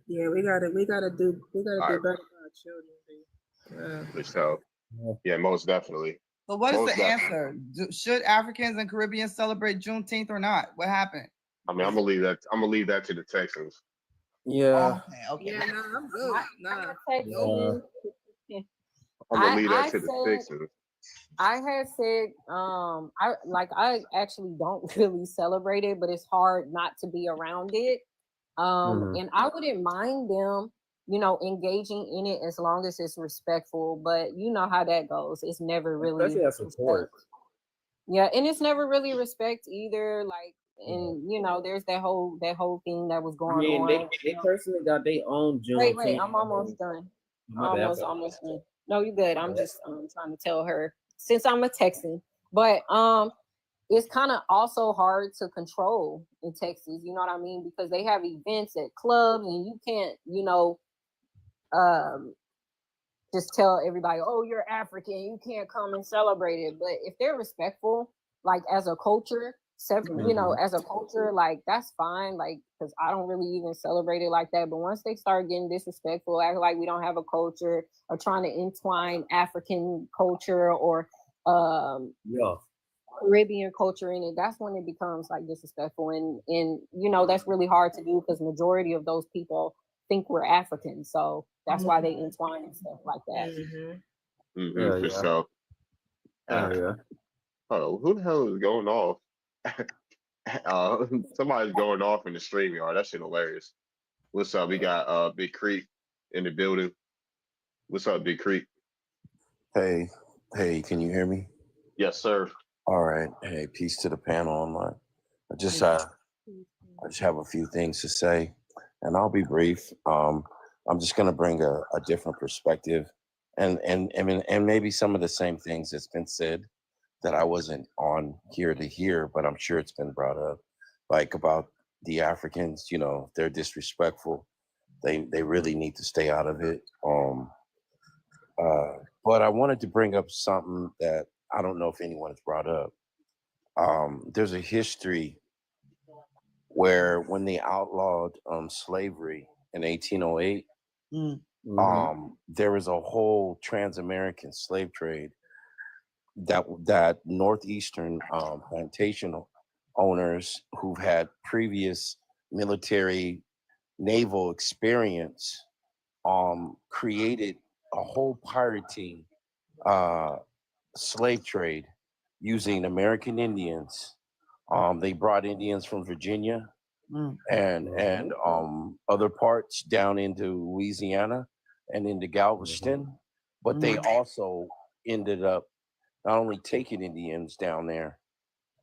Yeah, we gotta do All right, better for our children. for sure. Yeah, most definitely. So what is Most the definitely. answer? Should Africans and Caribbeans celebrate Juneteenth or not? What happened? I mean, I'm gonna leave that to the Texans. Yeah. Okay. Yeah, no, I'm good. Nah. I'm gonna leave that I to the said Texans. I had said I actually don't really celebrate it, but it's hard not to be around it. And I wouldn't mind them, engaging in it as long as it's respectful, but you know how that goes. It's never really Especially as support. yeah, and it's never really respect either. Like, and there's that whole thing that was I going mean, on. they personally got their own Juneteenth. Wait, I'm almost done. My bad. Almost done. No, you're good. I'm just trying to tell her since I'm a Texan, but it's kind of also hard to control in Texas. You know what I mean? Because they have events at clubs, and you can't, just tell everybody, "Oh, you're African, you can't come and celebrate it." But if they're respectful, like as a culture, as a culture, like that's fine. Like, because I don't really even celebrate it like that. But once they start getting disrespectful, act like we don't have a culture, or trying to entwine African culture or Caribbean culture in it, that's when it becomes like disrespectful. And that's really hard to do because majority of those people think we're African, so that's why they entwine and stuff like that. For sure. Oh, who the hell is going off? Somebody's going off in the stream yard. That shit hilarious. What's up? We got Big Creek in the building. What's up, Big Creek? Hey, can you hear me? Yes, sir. All right. Hey, peace to the panel online. I just have a few things to say, and I'll be brief. I'm just gonna bring a different perspective, and maybe some of the same things that's been said that I wasn't on here to hear, but I'm sure it's been brought up, like about the Africans. They're disrespectful. They really need to stay out of it. But I wanted to bring up something that I don't know if anyone has brought up. There's a history where when they outlawed slavery in 1808, there was a whole trans-American slave trade that northeastern plantation owners who've had previous military naval experience created a whole pirating slave trade using American Indians They brought Indians from Virginia Mm. and other parts down into Louisiana and into Galveston, but they also ended up not only taking Indians down there,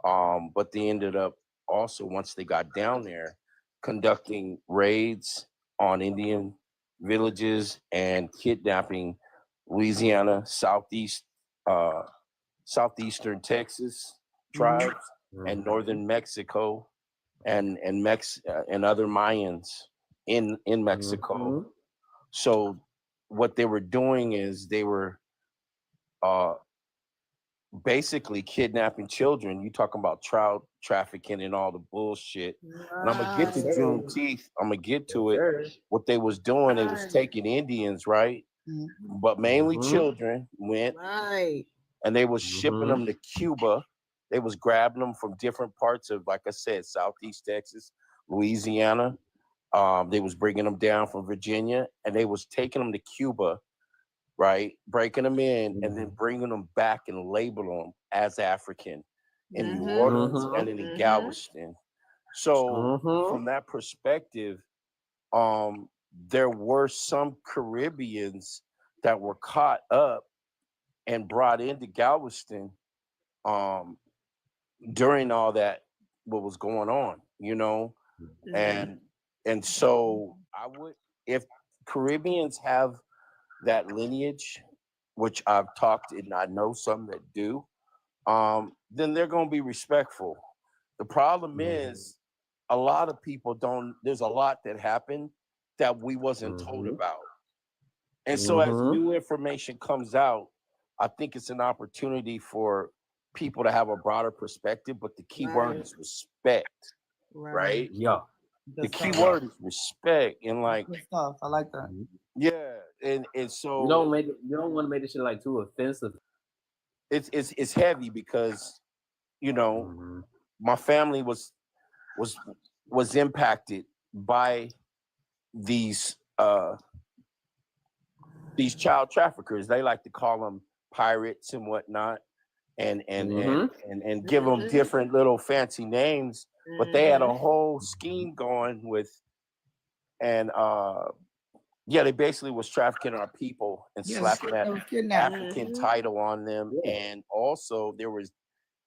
but they ended up also, once they got down there, conducting raids on Indian villages and kidnapping Louisiana, southeastern Texas tribes and northern Mexico and other Mayans in Mexico. So what they were doing is they were basically kidnapping children. You talking about child trafficking and all the bullshit. And I'm gonna get to Juneteenth. I'm gonna get to it. What they was doing, they was taking Indians, right? But mainly children went, and they was shipping them to Cuba. They was grabbing them from different parts of, like I said, Southeast Texas, Louisiana. They was bringing them down from Virginia, and they was taking them to Cuba, right? Breaking them in and then bringing them back and labeling them as African in New Orleans and in Galveston. So from that perspective, there were some Caribbeans that were caught up and brought into Galveston during all that, what was going on, you know? And so I would, if Caribbeans have that lineage, which I've talked and I know some that do, then they're going to be respectful. The problem is a lot of people don't, there's a lot that happened that we wasn't told about. And so as new information comes out, I think it's an opportunity for people to have a broader perspective, but the key word is respect, right? Yeah. The key word is respect, and like Good stuff. I like that. yeah, and so you don't want to make this shit like too offensive. It's heavy because, you know, my family was impacted by these child traffickers. They like to call them pirates and whatnot, and give them different little fancy names, but they had a whole scheme going with, and yeah, they basically was trafficking our people and slapping that African title on them. And also there was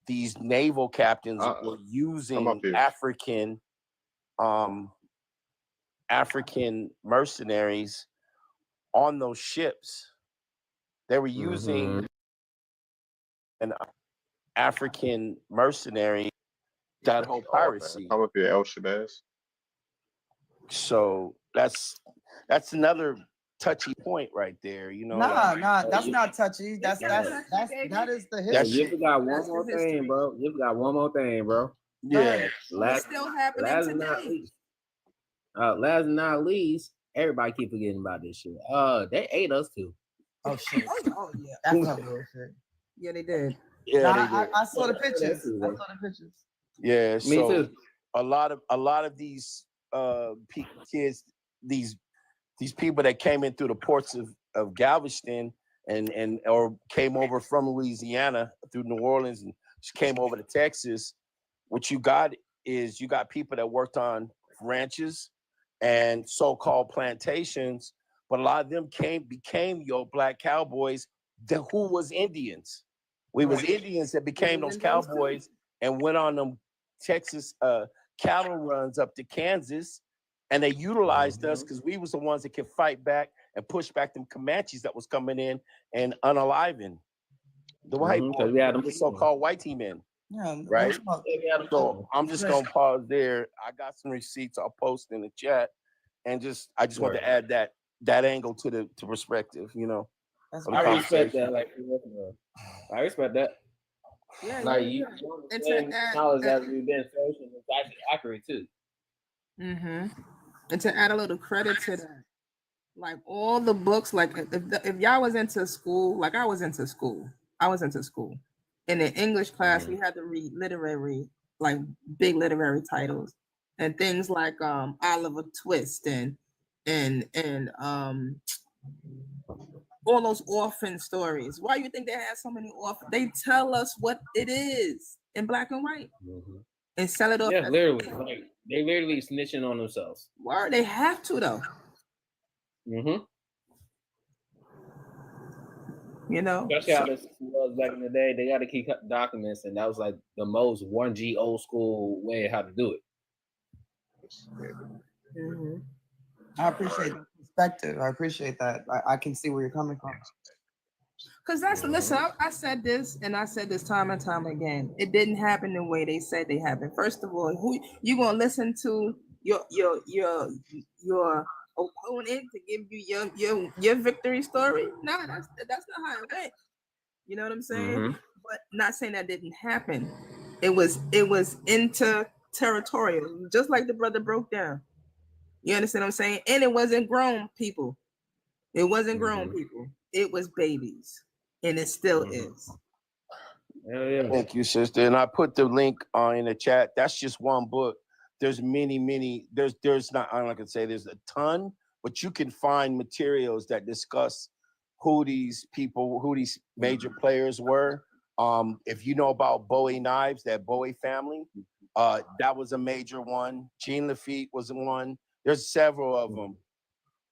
these naval captains that were using African mercenaries on those ships. They were using an African mercenary, that whole piracy. I'm up here, El Shabazz. So that's another touchy point right there, you know. Nah, that's not touchy. That is the history. You got one more thing, bro. You got one more thing, bro. Yeah. It's still happening today. Last but not least, everybody keep forgetting about this shit. They ate us too. Oh shit. Oh yeah. That's not bullshit. Yeah, they did. Yeah, I saw the pictures. Yeah, me too. A lot of these kids, these people that came in through the ports of Galveston and or came over from Louisiana through New Orleans and came over to Texas. What you got is you got people that worked on ranches and so-called plantations, but a lot of them became your black cowboys who was Indians. We was Indians that became those cowboys and went on them Texas cattle runs up to Kansas, and they utilized us because we was the ones that could fight back and push back them Comanches that was coming in and unaliving the white boys, the so-called white team men. Yeah, right. So I'm just gonna pause there. I got some receipts I'll post in the chat, and I just want to add that angle to perspective, you know. I respect that. Like, I respect that. Yeah, like you knowledge that we've been searching is actually accurate too. And to add a little credit to that, like all the books, like if y'all was into school, like I was into school. In the English class, we had to read literary, like big literary titles, and things like Oliver Twist and all those orphan stories. Why you think they have so many orphans? They tell us what it is in black and white. and sell it off. Yeah, literally, like they literally snitching on themselves. Why they have to though? Mm-hmm. You know, Especially how this was back in the day, they got to keep documents, and that was like the most 1G old school way how to do it. Mhm. I appreciate that perspective. I appreciate that. I can see where you're coming from. Because listen, I said this and I said this time and time again. It didn't happen the way they said they happened. First of all, who you gonna listen to your opponent to give you your victory story? No, that's not how it went. You know what I'm saying? Mhm. But not saying that didn't happen. It was inter-territorial, just like the brother broke down. You understand what I'm saying? And it wasn't grown people. It wasn't grown people. It was babies. And it still is. Thank you, sister. And I put the link in the chat. That's just one book. There's many. There's not. I'm not gonna say there's a ton, but you can find materials that discuss who these people, who these major players were. If you know about Bowie knives, that Bowie family, that was a major one. Jean Lafitte was one. There's several of them.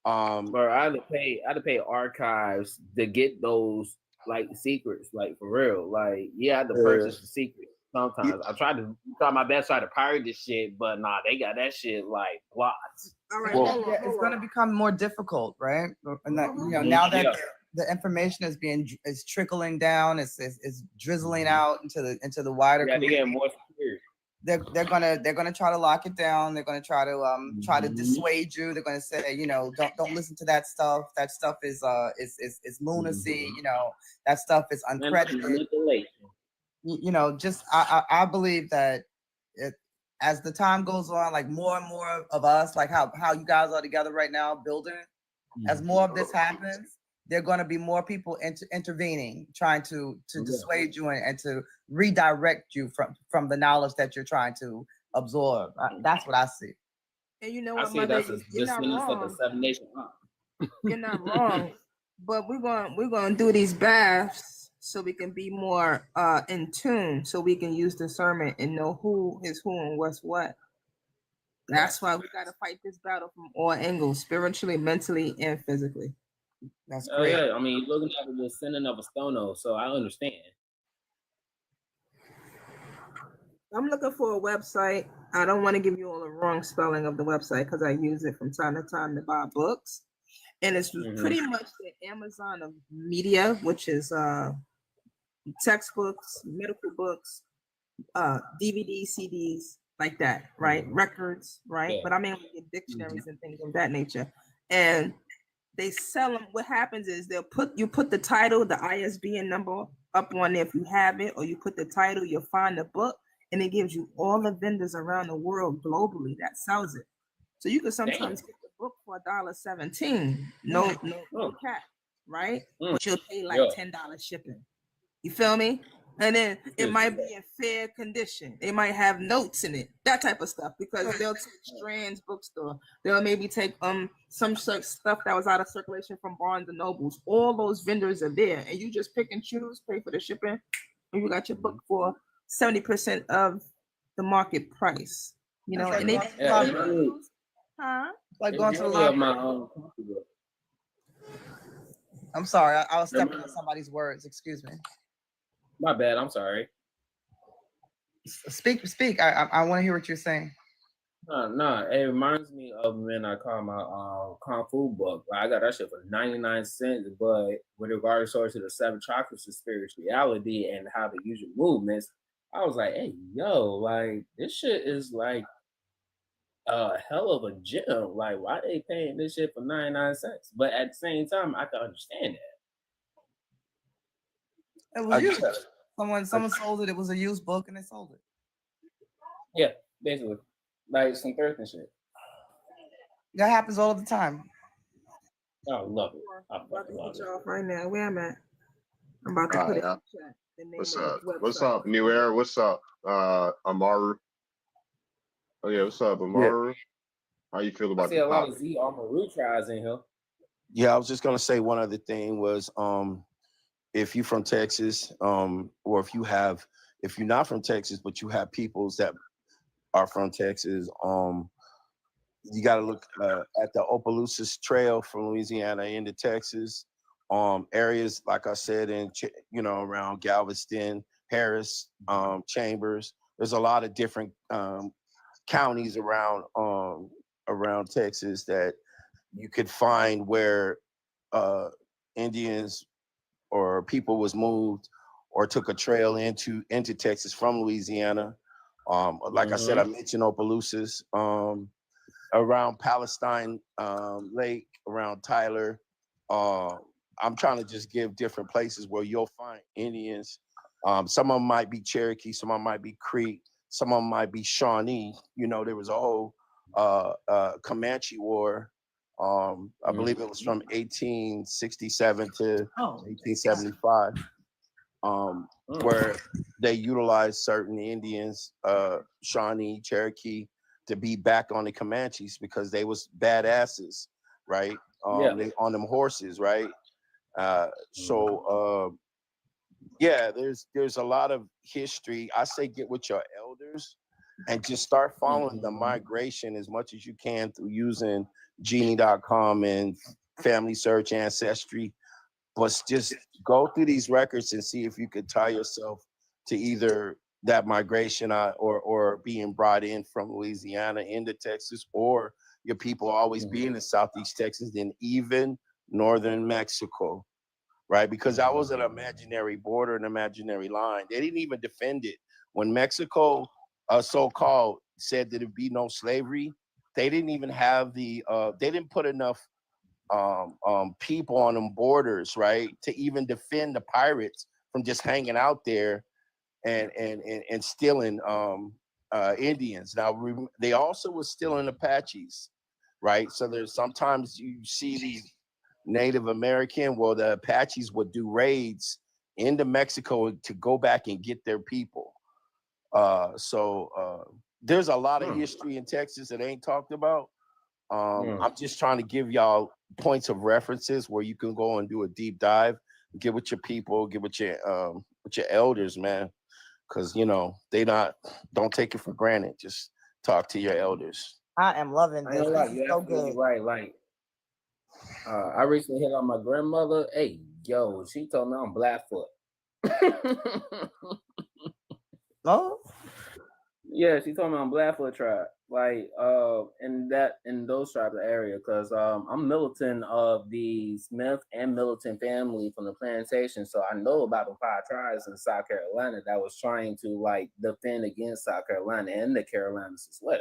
But I had to pay archives to get those like secrets, like for real. Like, yeah, I had to purchase the secrets sometimes. I try my best to pirate this shit, but nah, they got that shit like blocked. All right, Well, it's going to become more difficult, right? And that, now that the information is trickling down, is drizzling out into the wider community. They get more secure. They're gonna try to lock it down. They're gonna try to dissuade you. They're gonna say, don't listen to that stuff. That stuff is lunacy. That stuff is uncredited. I believe that as the time goes on, like more and more of us, like how you guys are together right now building, as more of this happens, there are going to be more people intervening, trying to dissuade you and to redirect you from the knowledge that you're trying to absorb. That's what I see. And you know I what, see Mother, that's a you're not descendants of the wrong. 7 Nation. You're not wrong. But we're gonna do these baths so we can be more in tune, so we can use discernment and know who is who and what's what. That's why we gotta fight this battle from all angles, spiritually, mentally, and physically. That's great. Yeah, I mean, you're looking at the descendant of a stono, so I understand. I'm looking for a website. I don't want to give you all the wrong spelling of the website because I use it from time to time to buy books. And it's pretty much the Amazon of media, which is textbooks, medical books, DVDs, CDs, like that, right? Records, right? Yeah. But I mean, like dictionaries and things of that nature. And they sell them. What happens is you put the title, the ISBN number up on there if you have it, or you put the title, you'll find the book, and it gives you all the vendors around the world globally that sells it. So you can sometimes get the book for $1.17, no cap, right? But you'll pay like $10 shipping. You feel me? And then it might be in fair condition. They might have notes in it, that type of stuff, because they'll take Strand's bookstore. They'll maybe take some stuff that was out of circulation from Barnes and Nobles. All those vendors are there, and you just pick and choose, pay for the shipping, and you got your book for 70% of the market price. You know, and like going to the library. I'm sorry, I was stepping on somebody's words. Excuse me. My bad. I'm sorry. Speak. I want to hear what you're saying. No, it reminds me of when I call my Kung Fu book. I got that shit for 99 cents. But with regards to the 7 chakras of spirituality and how to use your movements, I was like, hey, yo, like this shit is like a hell of a gem. Like, why they paying this shit for 99 cents? But at the same time, I can understand that. It was used. Someone sold it. It was a used book, and they sold it. Yeah, basically, like some thirst and shit. That happens all the time. I love it. I'm about to put you off right now. Where I'm at. I'm about to put it in the chat. What's up, New Era? What's up, Amaru? Oh yeah, what's up, Amaru? Yeah. How you feel about the topic? I see a lot of Z Amaru tries in here. Yeah, I was just gonna say one other thing was if you're from Texas, or if you're not from Texas, but you have peoples that are from Texas. You got to look at the Opelousas Trail from Louisiana into Texas. Areas like I said around Galveston, Harris, Chambers. There's a lot of different counties around Texas that you could find where Indians or people was moved or took a trail into Texas from Louisiana. Like I said, I mentioned Opelousas, around Palestine Lake, around Tyler. I'm trying to just give different places where you'll find Indians. Some of them might be Cherokee, some of them might be Creek, some of them might be Shawnee. There was a whole Comanche War. I believe it was from 1867 to 1875, where they utilized certain Indians, Shawnee, Cherokee, to be back on the Comanches because they was badasses, right? They on them horses, right? There's a lot of history. I say get with your elders and just start following the migration as much as you can through using Genie.com and Family Search, Ancestry. But just go through these records and see if you could tie yourself to either that migration or being brought in from Louisiana into Texas, or your people always being in Southeast Texas and even northern Mexico, right? Because that was an imaginary border, an imaginary line. They didn't even defend it. When Mexico so-called said that there'd be no slavery, they didn't even have they didn't put enough people on them borders, right, to even defend the pirates from just hanging out there and stealing Indians. Now they also was stealing Apaches, right? So there's sometimes you see these Native American, well, the Apaches would do raids into Mexico to go back and get their people. There's a lot of history in Texas that ain't talked about. I'm just trying to give y'all points of references where you can go and do a deep dive, get with your people, get with your elders, man. Because don't take it for granted. Just talk to your elders. I am loving I this. ain't This like is you're so absolutely good. right. Like I recently hit on my grandmother. Hey, yo, she told me I'm Blackfoot. Oh, Yeah, she told me I'm Blackfoot tribe. Like in those tribes area, because I'm militant of the Smith and Middleton family from the plantation, so I know about the 5 tribes in South Carolina that was trying to like defend against South Carolina and the Carolinas as well.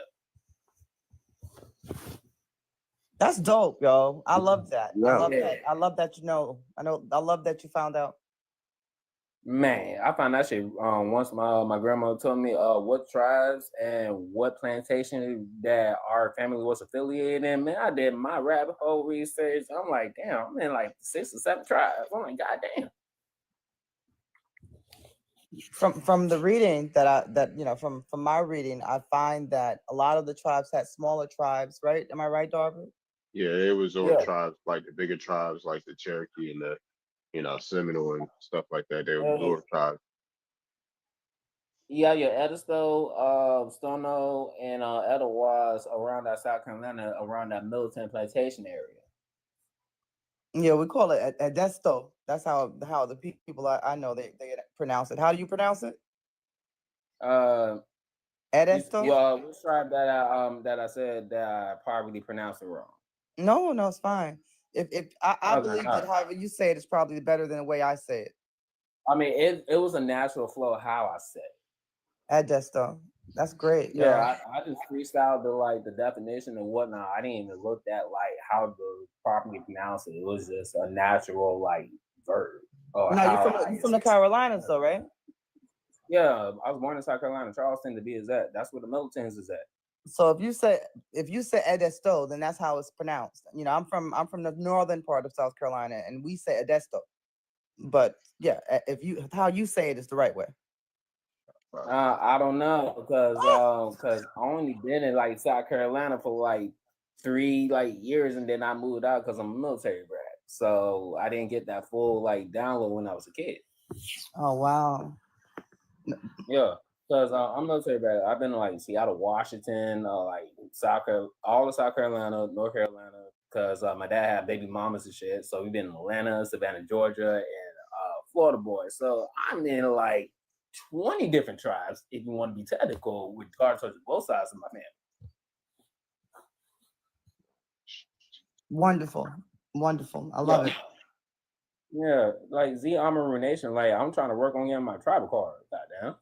that's dope, yo. I love that. I Yeah. love that. I love that you know. I love that you found out. Man, I found that shit once my grandma told me what tribes and what plantation that our family was affiliated in. Man, I did my rabbit hole research. I'm like, damn, I'm in like 6 or 7 tribes. I'm like, goddamn. From the reading from my reading, I find that a lot of the tribes had smaller tribes, right? Am I right, Darby? Yeah, it was on Yeah. tribes like the bigger tribes like the Cherokee and the Seminole and stuff like that. They were bigger tribes. Yeah, your Edisto, Stono, and Edelweiss around that South Carolina, around that Militant Plantation area. Yeah, we call it Adesto. That's how the people I know they pronounce it. How do you pronounce it? Adesto? Which tribe that I said that I probably pronounced it wrong? No, it's fine. If I Okay, believe that alright. however you say it is probably better than the way I say it. I mean, it was a natural flow how I said it. Adesto. That's great. Yeah, I just freestyled the definition and whatnot. I didn't even look at like how to properly pronounce it. It was just a natural like verb. Or No, you're from the Carolinas though, right? Yeah, I was born in South Carolina, Charleston to be exact. That's where the Militants is at. So if you say Adesto, then that's how it's pronounced. I'm from the northern part of South Carolina, and we say Adesto. But yeah, how you say it is the right way. I don't know because I only been in like South Carolina for like 3 years, and then I moved out because I'm a military brat. So I didn't get that full like download when I was a kid. Oh wow. Yeah. Because I'm military brat. I've been to like Seattle, Washington, like all of South Carolina, North Carolina. Because my dad had baby mamas and shit. So we've been in Atlanta, Savannah, Georgia, and Florida boy. So I'm in like 20 different tribes, if you want to be technical, with guard towards both sides of my family. Wonderful. Wonderful. I love it. Yeah, like Z Amaru Nation, like I'm trying to work on getting my tribal card. Goddamn.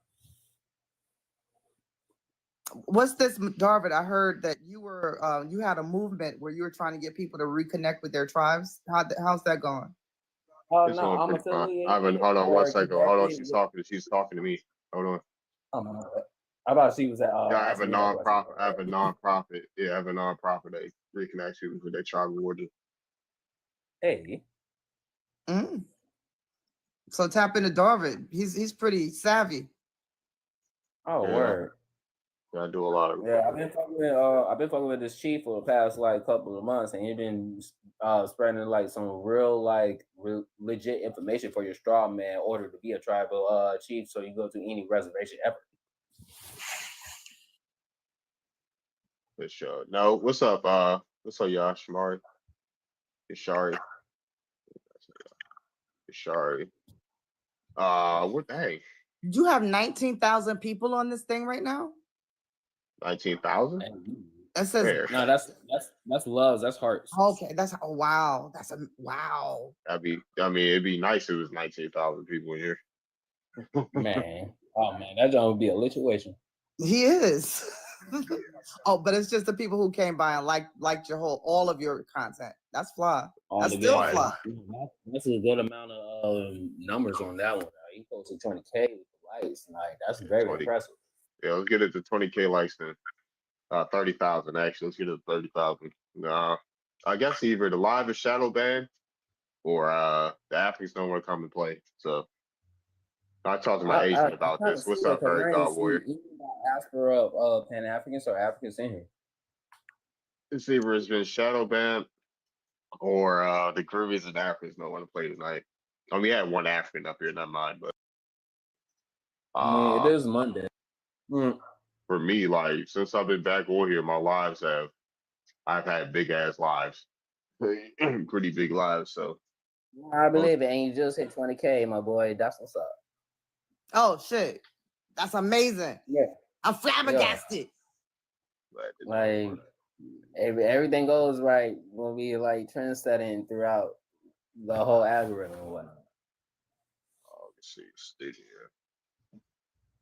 What's this, Darvid? I heard that you were you had a movement where you were trying to get people to reconnect with their tribes. How's that going? It's No, going I'm pretty fine. affiliated. Hold on one second. Hold on, Directly she's talking to me. Hold on. I about to see what's that. Yeah, I have a Asking me that question. nonprofit. I have a nonprofit. Yeah, I have a nonprofit that reconnects people with their tribal origin. Hey. So tap into Darvid. He's pretty savvy. Oh, Yeah. word. Yeah, I do a lot of. Yeah, I've been fucking with this chief for the past like couple of months, and he's been spreading like some real legit information for your straw man in order to be a tribal chief. So you go to any reservation ever. For sure. No, what's up? What's up, y'all? Shamari. Shari. Shari. What the heck? You have 19,000 people on this thing right now? 19,000? It says no, that's loves, that's hearts. Okay, wow. Wow. It'd be nice if it was 19,000 people in here. Man. Oh man, that joint would be a situation. He is. Oh, but it's just the people who came by and liked all of your content. That's fly. That's still fly. That's a good amount of numbers on that one. He posted 20K with likes. Like that's very 20. impressive. Yeah, let's get it to 20K likes then. 30,000 actually. Let's get it to 30,000. I guess either the live is shadow ban or the Africans don't want to come and play. So I talked to my agent about this. What's up, Third God Warrior? Diaspora of Pan Africans or Africans in here. It's either it's been shadow banned or the Caribbeans and Africans don't want to play tonight. I mean, we had one African up here, not mine, but it is Monday. For me, like since I've been back on here, I've had big ass lives, pretty big lives. So I believe it, and you just hit 20K, my boy. That's what's up. Oh shit, that's amazing. Yeah, I'm flabbergasted. Like everything goes right when we like trend setting throughout the whole algorithm and whatnot. Let's see, stay here.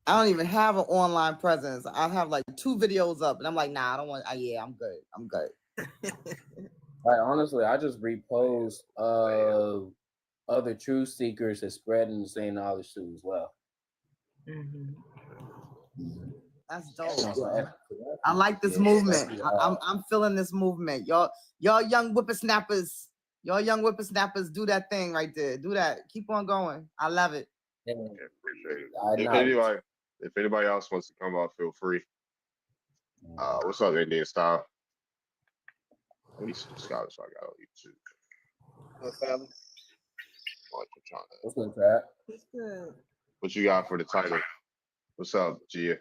I don't even have an online presence. I have like 2 videos up, and I'm like, nah, I don't want. Yeah, I'm good. I'm good. Like honestly, I just repost other truth seekers that spreading the same knowledge too as well. That's dope. I like this movement. I'm feeling this movement. Y'all young whippersnappers. Y'all young whippersnappers, do that thing right there. Do that. Keep on going. I love it. Yeah, appreciate it. If anybody else wants to come out, feel free. What's up, Indian style? I need some scholars I got on YouTube. What's up? What's good, Pat? What's good? What you got for the title? What's up, Gia?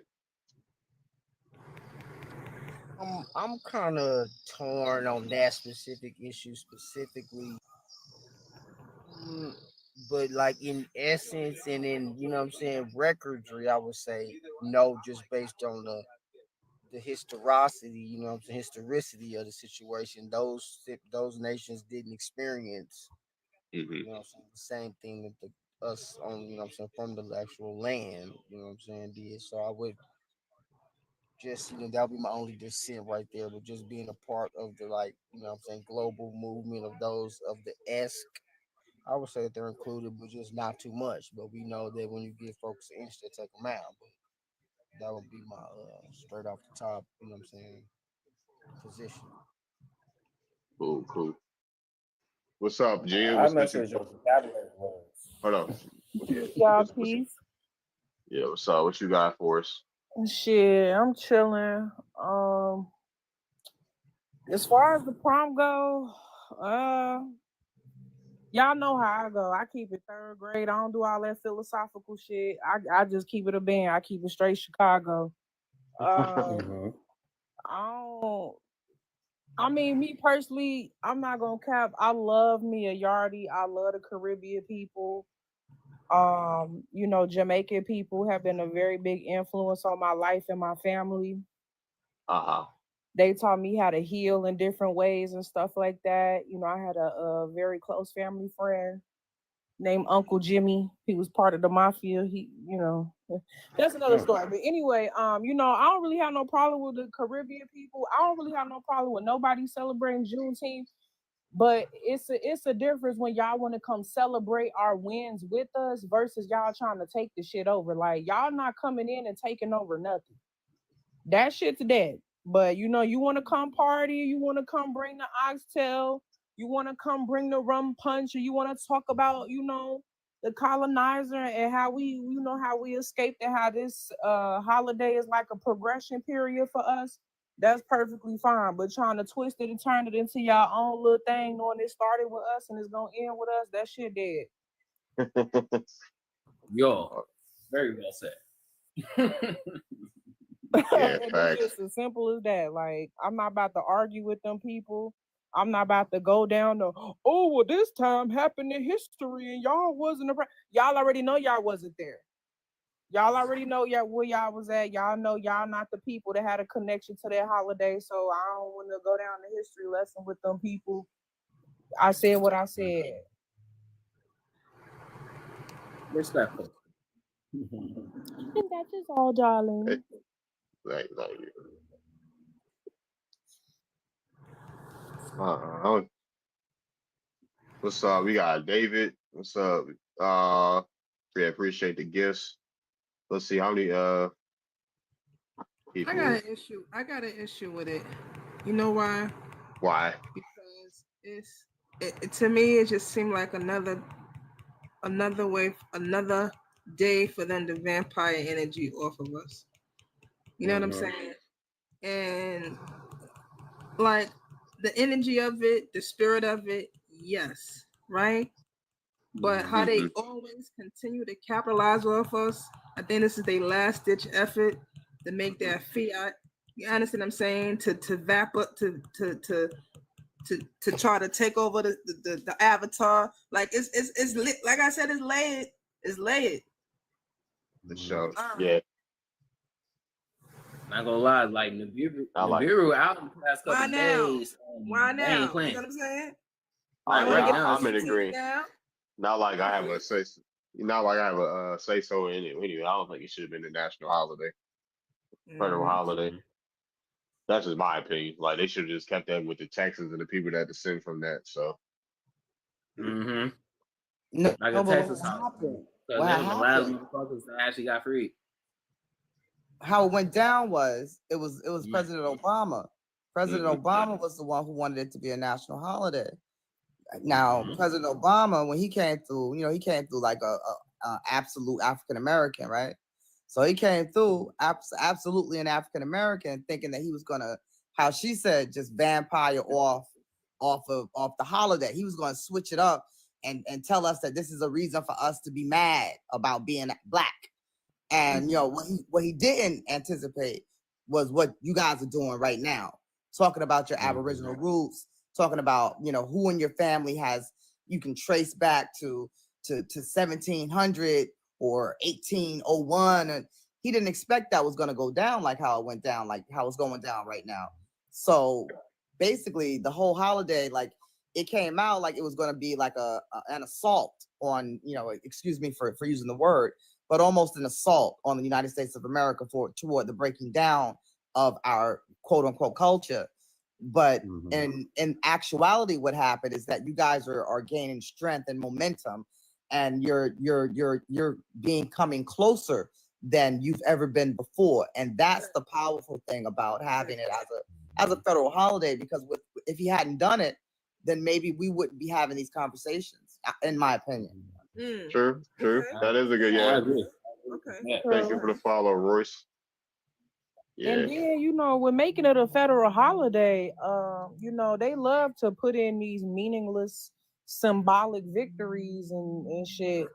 I'm kind of torn on that specific issue specifically. But like in essence and in, you know what I'm saying, recordry, I would say no, just based on the historicity, you know what I'm saying, historicity of the situation. Those nations didn't experience, you know what I'm saying, the same thing that us on, you know what I'm saying, from the actual land, you know what I'm saying, did. So I would just, you know, that would be my only dissent right there, but just being a part of the, like, you know what I'm saying, global movement of those of the esque, I would say that they're included, but just not too much. But we know that when you give folks an inch, they take them out. But that would be my straight off the top, you know what I'm saying, position. Cool. What's up, Gia? I message your vocabulary words. Hold on. Y'all, peace. Yeah, what's up? What you got for us? Shit, I'm chilling. As far as the prom go, Y'all know how I go. I keep it third grade. I don't do all that philosophical shit. I just keep it a band. I keep it straight Chicago. Mhm. I don't. I mean, me personally, I'm not gonna cap. I love me a Yardie. I love the Caribbean people. Jamaican people have been a very big influence on my life and my family. Uh-huh. They taught me how to heal in different ways and stuff like that. I had a very close family friend named Uncle Jimmy. He was part of the mafia. That's another story. But anyway, I don't really have no problem with the Caribbean people. I don't really have no problem with nobody celebrating Juneteenth. But it's a difference when y'all want to come celebrate our wins with us versus y'all trying to take the shit over. Like y'all not coming in and taking over nothing. That shit's dead. But you want to come party, you want to come bring the oxtail, you want to come bring the rum punch, or you want to talk about, the colonizer and how we escaped and how this holiday is like a progression period for us. That's perfectly fine. But trying to twist it and turn it into your own little thing, knowing it started with us and it's gonna end with us, that shit dead. Yo, very well said. Yeah, And it's facts. just as simple as that. Like, I'm not about to argue with them people. I'm not about to go down the, oh, well, this time happened in history and y'all wasn't around. Y'all already know y'all wasn't there. Y'all already know where y'all was at. Y'all know y'all not the people that had a connection to that holiday. So I don't want to go down the history lesson with them people. I said what I said. Respectful. And that is all, darling. Like, uh-uh. What's up? We got David. What's up? Yeah, appreciate the gifts. Let's see how many I people. got an issue. I got an issue with it. You know why? Why? Because to me it just seemed like another day for them to vampire energy off of us. You know what I'm saying? And like the energy of it, the spirit of it, yes, right? But how they always continue to capitalize off us, I think this is their last ditch effort to make that fiat. You understand what I'm saying? To vap up to try to take over the avatar. Like it's lit. Like I said, it's layered. It's layered. The show. Yeah. Not gonna lie, like Nibiru out in the past couple Why now? days. Why They now? ain't You playing. know what I'm saying? I'm in agreement. Now. Not like I have a say. Not like I have a say so in it. Anyway, I don't think it should have been a national holiday, federal holiday. That's just my opinion. Like they should have just kept that with the Texans and the people that descend from that. So. No, Like but a Texas what house. happened? Because What they were the last happened? motherfuckers that actually got freed. How it went down was it was President Obama. President Obama was the one who wanted it to be a national holiday. Now, President Obama, when he came through, he came through like a absolute African American, right? So he came through absolutely an African American, thinking that he was gonna, how she said, just vampire off the holiday. He was gonna switch it up and tell us that this is a reason for us to be mad about being black. And what he didn't anticipate was what you guys are doing right now, talking about your Aboriginal roots, talking about who in your family you can trace back to 1700 or 1801, and he didn't expect that was going to go down like how it went down, like how it's going down right now. So basically, the whole holiday, like it came out like it was going to be like an assault on, excuse me for using the word, but almost an assault on the United States of America toward the breaking down of our quote unquote culture. But in actuality, what happened is that you guys are gaining strength and momentum, and you're coming closer than you've ever been before. And that's the powerful thing about having it as a federal holiday, because if he hadn't done it, then maybe we wouldn't be having these conversations, in my opinion. True. That is a good, yeah. I agree. Okay. Thank you for the follow, Royce. Yeah. And then, with making it a federal holiday, they love to put in these meaningless symbolic victories and shit.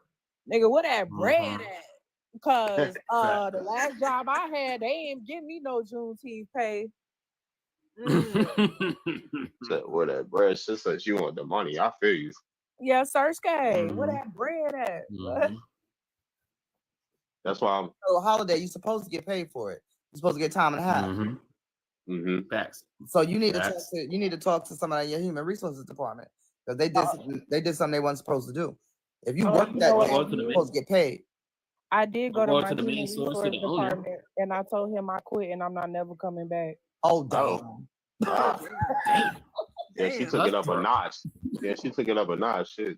Nigga, where that bread at? Because the last job I had, they ain't give me no Juneteenth pay. So where that bread, sister, you want the money. I feel you. Yeah, Sirske, where that bread at? That's why I'm So a holiday, you're supposed to get paid for it. You're supposed to get time and a half. Facts. So you need to talk to somebody in your human resources department because they did something they weren't supposed to do. If you work that day, you're supposed to get paid. I did go to my human main source resource of the owner. department, and I told him I quit and I'm not never coming back. Oh damn! Yeah, she took it up a notch. Yeah, she took it up a notch. Shit.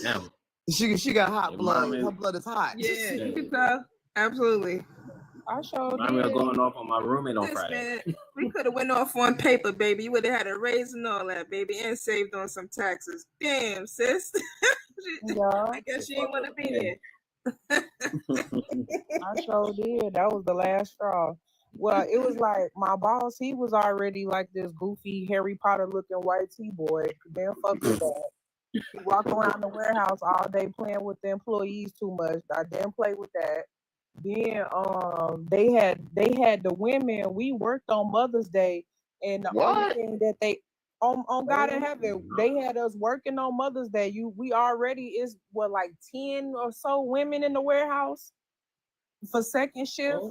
Damn. She got hot blood. Her blood is hot. Yeah, you can tell. Absolutely. I showed I'm going off on my roommate on Yes, Friday. man. We could have went off on paper, baby. You would have had a raise and all that, baby, and saved on some taxes. Damn, sis. I guess she didn't want to be there. I sure did. That was the last straw. Well, it was like my boss, he was already like this goofy Harry Potter looking white tea boy. Then fuck with that. He walked around the warehouse all day playing with the employees too much. I didn't play with that. Then they had the women. We worked on Mother's Day, and the only thing that they on God in heaven, they had us working on Mother's Day. We already is what like 10 or so women in the warehouse for second shift.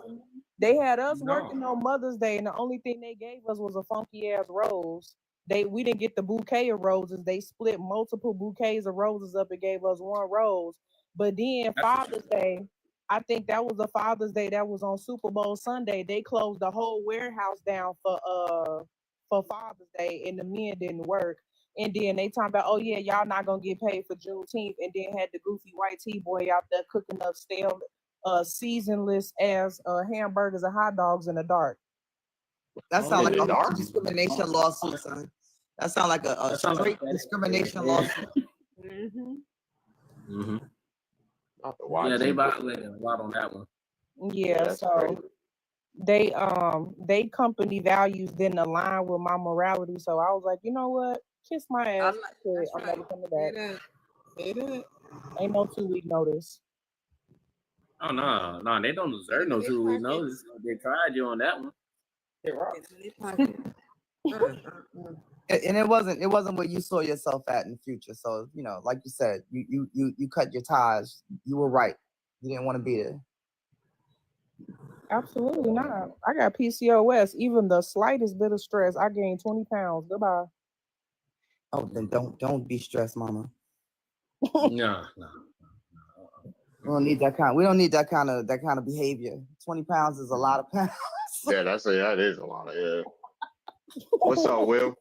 They had us working on Mother's Day, and the only thing they gave us was a funky ass rose. We didn't get the bouquet of roses. They split multiple bouquets of roses up and gave us one rose. But then Father's Day, I think that was the Father's Day that was on Super Bowl Sunday. They closed the whole warehouse down for Father's Day, and the men didn't work. And then they talking about, oh yeah, y'all not gonna get paid for Juneteenth, and then had the goofy white tea boy out there cooking up stale, seasonless ass hamburgers and hot dogs in the dark. That sounds like a discrimination lawsuit, son. That sounds like a straight discrimination lawsuit. Yeah, they violated a lot on that one. Yeah, so they company values didn't align with my morality. So I was like, you know what? Kiss my ass. I'm never coming back. Ain't no 2-week notice. Oh no, they don't deserve no 2-week notice. They tried you on that one. And it wasn't where you saw yourself at in the future. So, you know, like you said, you cut your ties. You were right. You didn't want to be there. Absolutely not. I got PCOS. Even the slightest bit of stress, I gained 20 pounds. Goodbye. Oh, then don't be stressed, mama. No. We don't need that kind of behavior. 20 pounds is a lot of pounds. Yeah, that is a lot of, yeah. What's up, Will?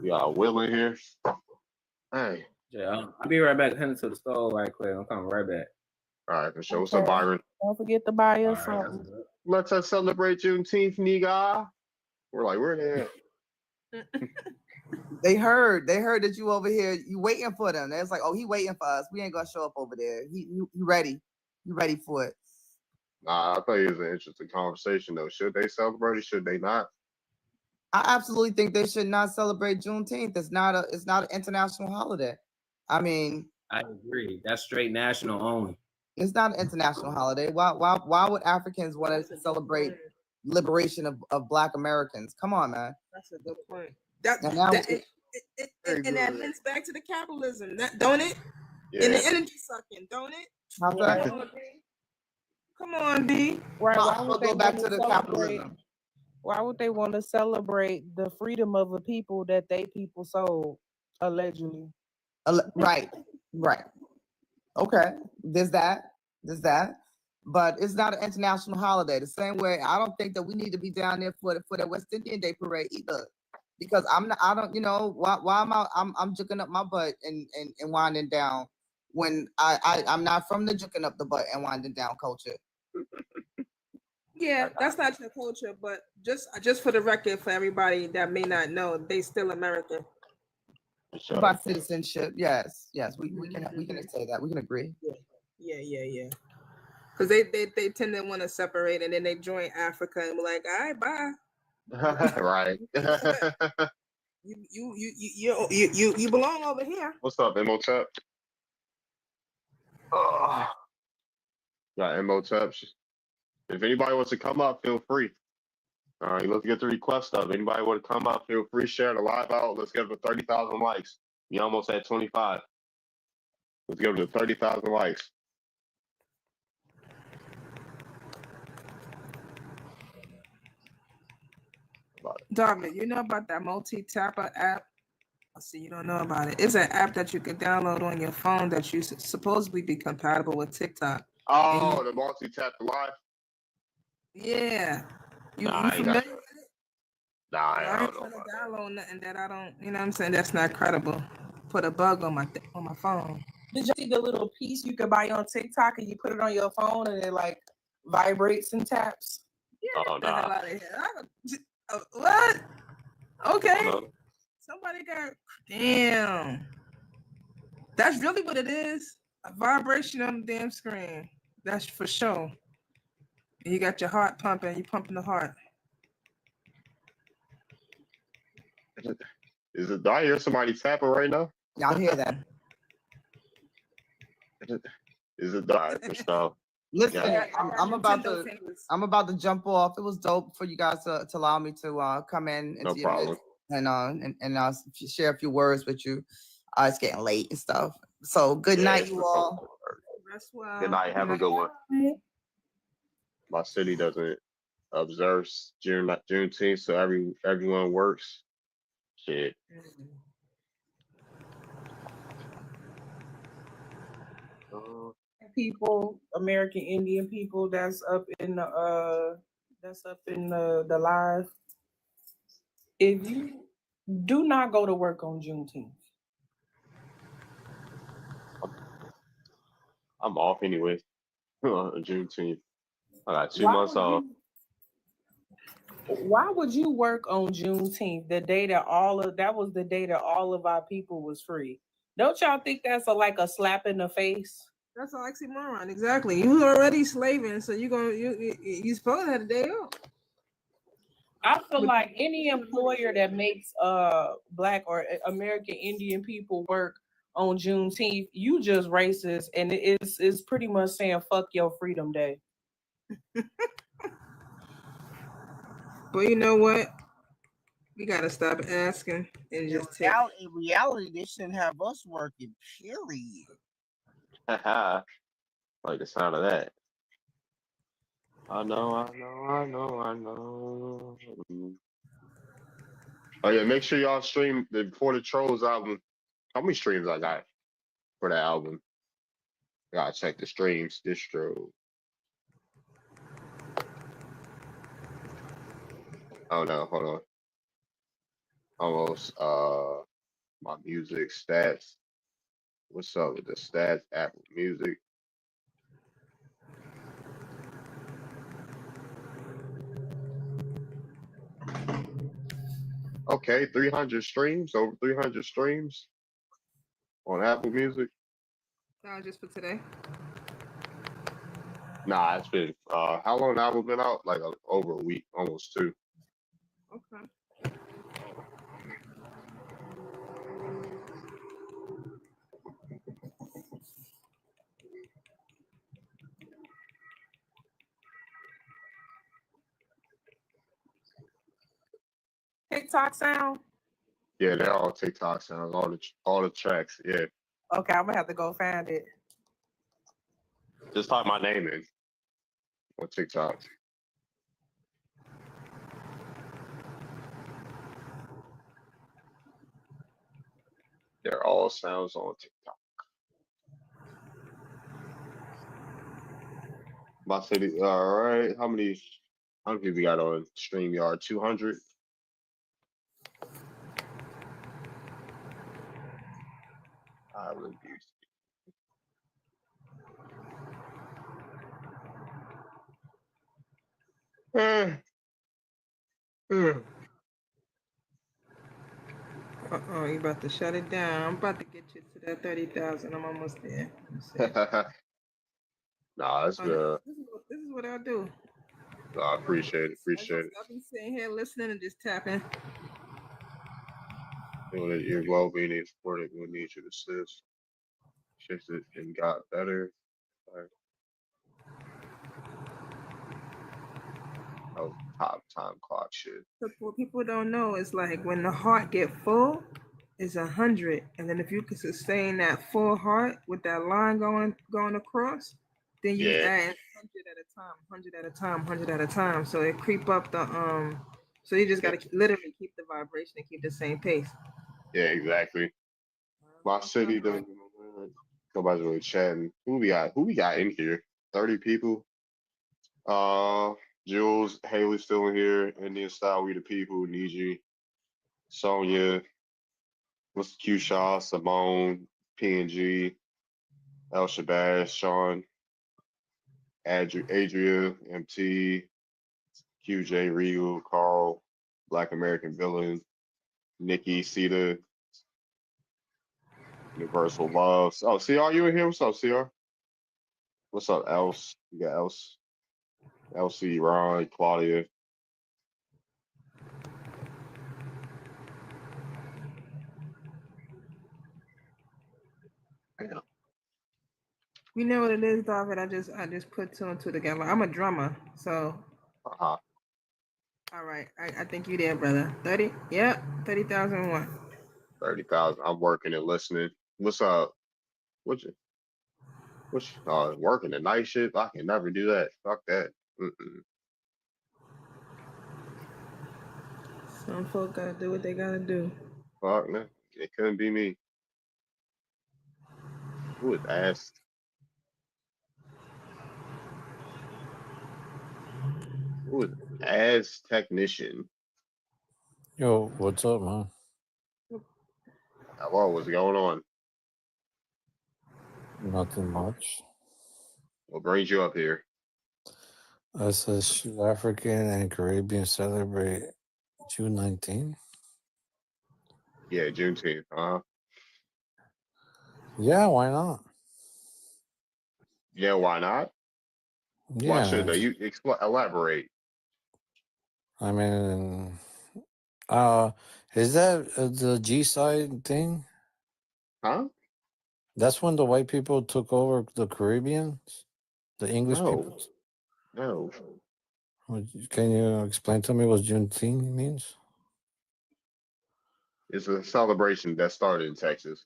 You got Will in here? Hey. Yeah, I'll be right back. Heading to the store right quick. I'm coming right back. All right, for sure. What's up, Byron? Don't forget to buy us something. Let's celebrate Juneteenth, nigga. We're like, we're there. They heard that you over here, you waiting for them. It's like, oh, he waiting for us. We ain't gonna show up over there. He ready. You ready for it? Nah, I thought it was an interesting conversation though. Should they celebrate it? Should they not? I absolutely think they should not celebrate Juneteenth. It's not an international holiday. I mean, I agree. That's straight national only. It's not an international holiday. Why would Africans want to celebrate liberation of Black Americans? Come on, man. That's a good point. And that links back to the capitalism, don't it? Yeah. And the energy sucking, don't it? How's that? Come on, B. Right. Why would they go back to the capitalism? Why would they want to celebrate the freedom of a people that they people sold, allegedly? Right. Okay. There's that. But it's not an international holiday. The same way, I don't think that we need to be down there for the West Indian Day parade either. Because I'm juking up my butt and winding down when I'm not from the juking up the butt and winding down culture. Yeah, that's not your culture, but just for the record, for everybody that may not know, they still American. By citizenship, yes, we can say that. We can agree. Yeah. Because they tend to want to separate, and then they join Africa and be like, all right, bye. Right. You belong over here. What's up, Imhotep? Oh, got Imhotep. If anybody wants to come up, feel free. All right, let's get the request up. Anybody want to come up, feel free, share the live out. Let's get it to 30,000 likes. We almost at 25. Let's get it to 30,000 likes. Darling, you know about that multi-tapper app? I see you don't know about it. It's an app that you can download on your phone that you supposedly be compatible with TikTok. Oh, the multi-tap live? Yeah. You Nah, I ain't got familiar with it? Nah, I I ain't don't know trying to about download nothing that I don't, you know what I'm saying? That's not credible. Put a bug on my phone. Did you see the little piece you could buy on TikTok and you put it on your phone and it like vibrates and taps? Yeah, Oh, get the hell nah. out of here. What? Okay. No. Somebody got damn. That's really what it is. A vibration on the damn screen. That's for sure. And you got your heart pumping. You pumping the heart. Is it? Do I hear somebody tapping right now? Y'all hear that? Is it dark for sure? Listen, Yeah. I'm about to jump off. It was dope for you guys to allow me to come in No into your problem. midst and share a few words with you. It's getting late and stuff. So good night, you all. Rest well. Good night. Have a good one. My city doesn't observe Juneteenth, so everyone works. Shit. People, American Indian people that's up in the live. If you do not go to work on Juneteenth. I'm off anyway. Juneteenth. I got 2 months off. Why would you work on Juneteenth, the day that was the day that all of our people was free? Don't y'all think that's like a slap in the face? That's an oxymoron. Exactly. You already slaving, so you supposed to have a day off. I feel like any employer that makes Black or American Indian people work on Juneteenth, you just racist, and it's pretty much saying fuck your freedom day. But you know what? We gotta stop asking and just take. In reality, they shouldn't have us working. Period. Like the sound of that. I know. Oh yeah, make sure y'all stream before the Trolls album. How many streams I got for that album? Gotta check the streams. Distro. Oh no, hold on. Almost my music stats. What's up with the stats? Apple Music. Okay, 300 streams, over 300 streams on Apple Music. Just for today. Nah, it's been how long the album been out? Like over a week, almost 2. Okay. TikTok sound? Yeah, they're all TikTok sounds, all the tracks. Yeah. Okay, I'm gonna have to go find it. Just type my name in on TikTok. They're all sounds on TikTok. My city, all right. How many people we got on StreamYard? 200? Island Beauty. You about to shut it down. I'm about to get you to that 30,000. I'm almost there. Nah, that's good. This is what I'll do. I appreciate it. I Appreciate it. I've been sitting here listening and just tapping. You know that your well-being is important. We need you to assist. Shit it and got better. Like, that was top time clock shit. So what people don't know is like when the heart get full, is 100, and then if you can sustain that full heart with that line going across, then you Yeah, add 100 at a time, 100 at a time, 100 at a time. So it creep up the So you just yeah, gotta literally keep the vibration and keep the same pace. yeah, exactly. My city doesn't. Nobody's really chatting. Who we got? Who we got in here? 30 people. Uh, Jules, Haley still in here. Indian style. We the people. Niji, Sonia, Mr. Q Shaw, Simone, PNG, El Shabazz, Sean, Adria, MT, QJ, Regal, Carl, Black American Villain, Nikki, Sita, Universal Loves. Oh, CR, you in here? What's up, CR? What's up, Else? You got Else, LC, Ron, Claudia. You know what it is, David? I just put two and two together. I'm a drummer, so Uh-huh. all right. I think you there, brother. 30? Yep, 30,001. 30,000. I'm working and listening. What's up? Working the night shift? I can never do that. Fuck that. Mm-mm. Some folk gotta do what they gotta do. Fuck, man. It couldn't be me. Who was asked? Who was as technician? Yo, what's up, man? Hello, what's going on? Nothing much. What brings you up here? I said African and Caribbean celebrate June 19th. Yeah, Juneteenth, huh? Yeah, why not? Yeah, why not? Why should Yeah, they? You elaborate. I mean, is that the G side thing? Huh? That's when the white people took over the Caribbeans, the English people. No. Can you explain to me what Juneteenth means? It's a celebration that started in Texas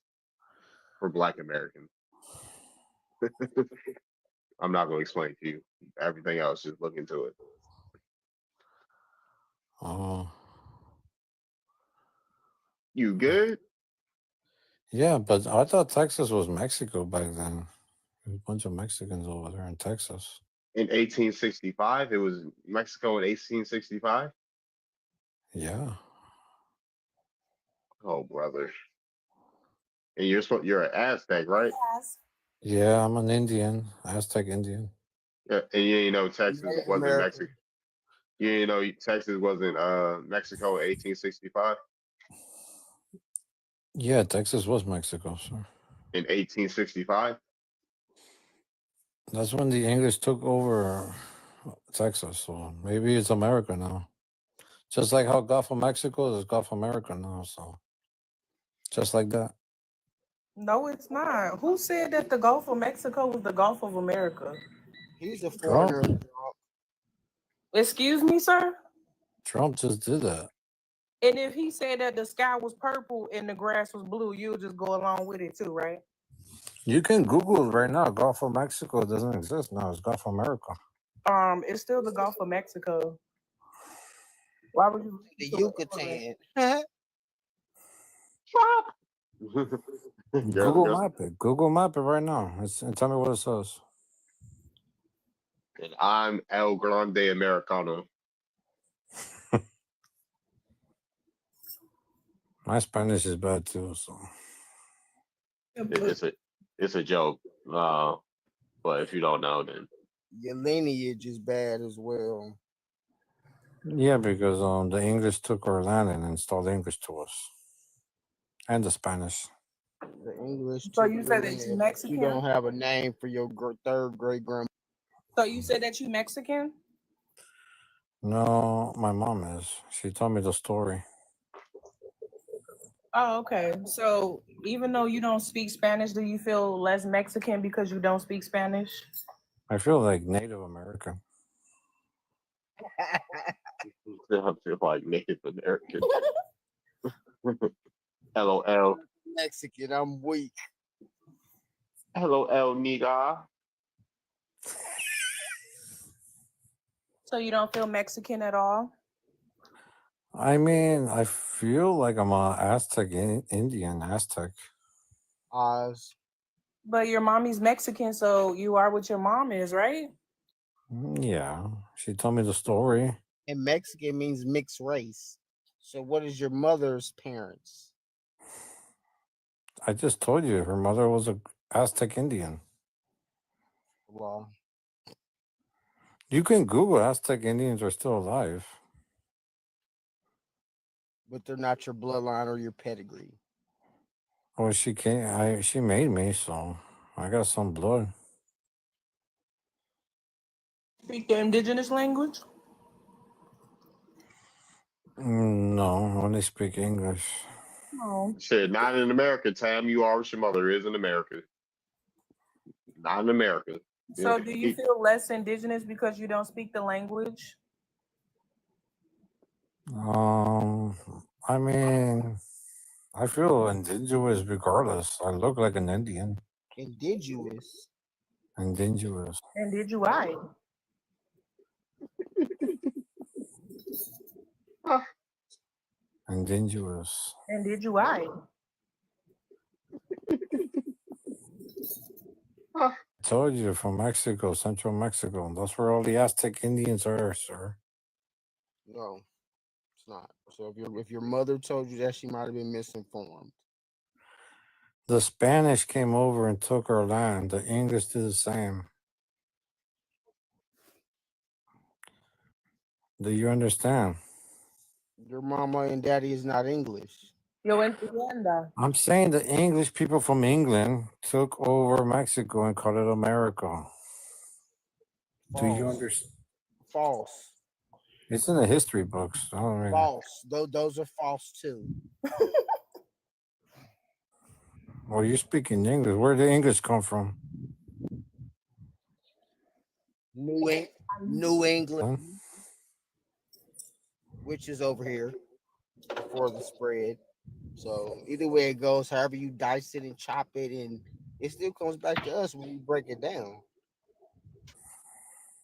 for Black Americans. I'm not going to explain to you. Everything else, just look into it. Oh, You good? yeah, but I thought Texas was Mexico back then. There's a bunch of Mexicans over there in Texas. In 1865, it was Mexico in 1865. Yeah. Oh, brother. And you're an Aztec, right? Yeah, I'm an Indian, Aztec Indian. Yeah, and you know Texas Native wasn't American. Mexico. You know Texas wasn't Mexico in 1865. Yeah, Texas was Mexico, sir. In 1865. That's when the English took over Texas. So maybe it's America now. Just like how Gulf of Mexico is Gulf America now. So just like that. No, it's not. Who said that the Gulf of Mexico was the Gulf of America? He's a Trump. foreigner. Excuse me, sir? Trump just did that. And if he said that the sky was purple and the grass was blue, you'll just go along with it too, right? You can Google it right now. Gulf of Mexico doesn't exist now. It's Gulf of America. It's still the Gulf of Mexico. Why would you? The Yucatan. Google map it. Google map it right now. And tell me what it says. And I'm El Grande Americano. My Spanish is bad too, so It's a joke. But if you don't know, then Your lineage is bad as well. yeah, because the English took our land and installed English to us, and the Spanish. The English. So you said that you Mexican? You don't have a name for your third great grandma. So you said that you Mexican? No, my mom is. She told me the story. Oh, okay. So even though you don't speak Spanish, do you feel less Mexican because you don't speak Spanish? I feel like Native American. I feel like Native American. LOL. Mexican, I'm weak. LOL, nigga. So you don't feel Mexican at all? I mean, I feel like I'm a Aztec Indian Aztec. Oz. But your mommy's Mexican, so you are what your mom is, right? Yeah, she told me the story. And Mexican means mixed race. So what is your mother's parents? I just told you her mother was a Aztec Indian. Well, You can Google Aztec Indians are still alive. but they're not your bloodline or your pedigree. Well, she made me, so I got some blood. Speak the indigenous language? No, I only speak English. No. Shit, not in America, Tam. You are what your mother is in America. Not in America. So do you feel less indigenous because you don't speak the language? I mean, I feel indigenous regardless. I look like an Indian. Indigenous. Indigenous. And did you I? Indigenous. And did you I? I told you from Mexico, Central Mexico. That's where all the Aztec Indians are, sir. No, it's not. So if your mother told you that, she might have been misinformed. The Spanish came over and took our land. The English did the same. Do you understand? Your mama and daddy is not English. Yo entienda. I'm saying the English people from England took over Mexico and called it America. Do you False. understand? False. It's in the history books. I don't mean, False. Those are false too. well, you're speaking English. Where did the English come from? New England, which is over here before the spread. So either way it goes, however you dice it and chop it, and it still comes back to us when you break it down.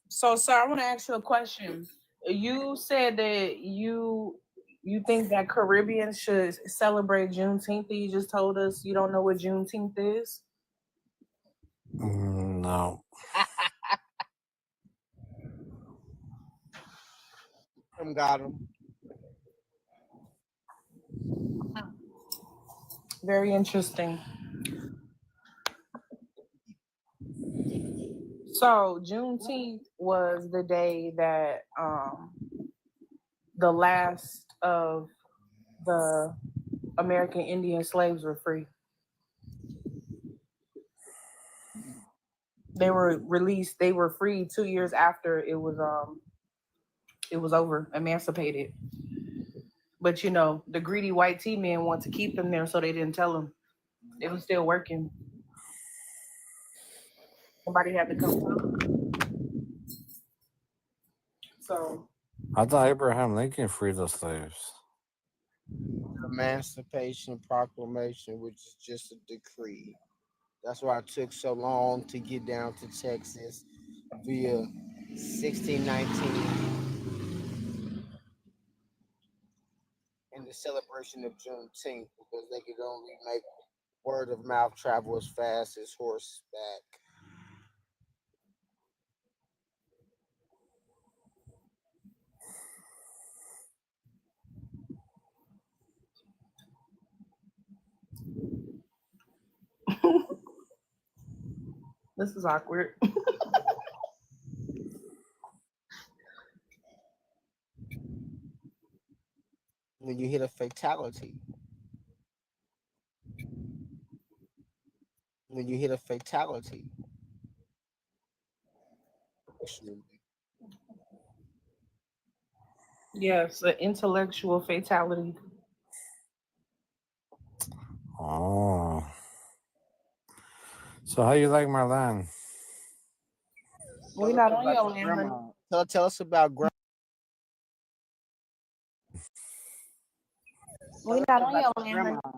So, sir, I want to ask you a question. You said that you think that Caribbeans should celebrate Juneteenth. You just told us you don't know what Juneteenth is. No. Got him. Very interesting. So Juneteenth was the day that the last of the American Indian slaves were free. They were released. They were free 2 years after it was over, emancipated. But you know, the greedy white tea men want to keep them there, so they didn't tell them. It was still working. Somebody had to come tell them. So I thought Abraham Lincoln freed the slaves. Emancipation Proclamation, which is just a decree. That's why it took so long to get down to Texas via 1619 and the celebration of Juneteenth, because they could only make word of mouth travel as fast as horseback. this is awkward. When you hit a fatality. When you hit a fatality. Yes, an intellectual fatality. Oh. So how you like my land? We're not on your land, honey. Tell us about grandma. We're not on your land, honey.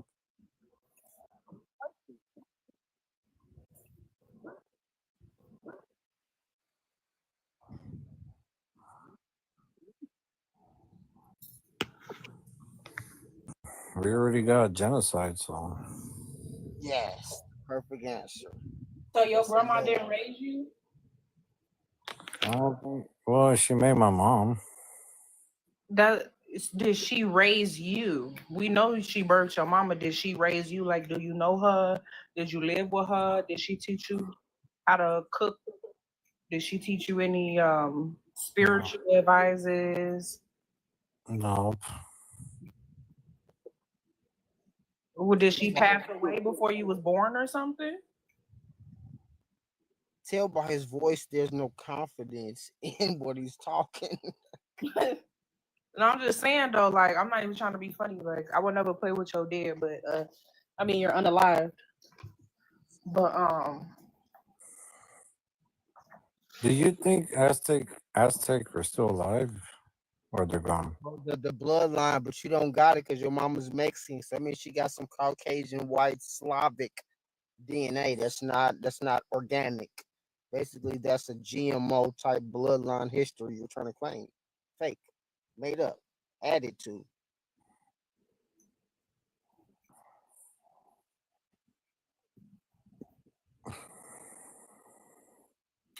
We already got genocide, so. Yes, perfect answer. So your grandma didn't raise you? I don't think. Well, she made my mom. Did she raise you? We know she birthed your mama. Did she raise you? Like, do you know her? Did you live with her? Did she teach you how to cook? Did she teach you any spiritual advices? Nope. Or did she pass away before you was born or something? Tell by his voice, there's no confidence in what he's talking. No, I'm just saying though, like I'm not even trying to be funny. Like I would never play with your dead, but I mean you're unalived. But Do you think Aztec are still alive, or they're gone? The bloodline, but you don't got it because your mama's Mexican. So I mean, she got some Caucasian, white, Slavic DNA. That's not organic. Basically, that's a GMO type bloodline history you're trying to claim. Fake, made up, added to.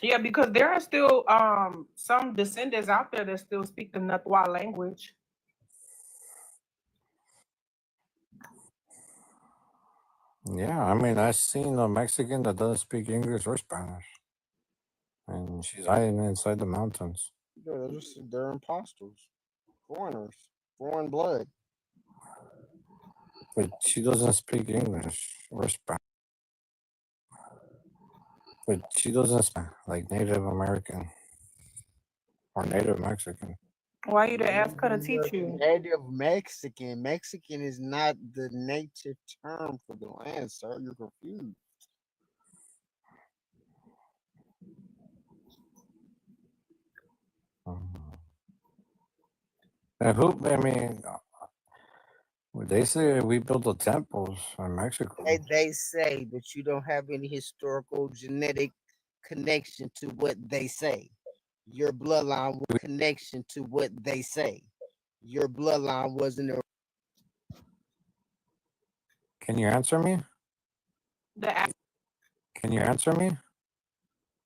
yeah, because there are still some descendants out there that still speak the Natwa language. Yeah, I mean, I've seen a Mexican that doesn't speak English or Spanish, and she's hiding inside the mountains. They're imposters, foreigners, foreign blood. But she doesn't speak English or Spanish. But she doesn't speak like Native American or Native Mexican. Why you to ask her to teach you? Native Mexican. Mexican is not the native term for the land, sir. You're confused. And who? I mean, they say we built the temples in Mexico. They say, but you don't have any historical genetic connection to what they say. Your bloodline was connection to what they say. Your bloodline wasn't a. Can you answer me? Can you answer me?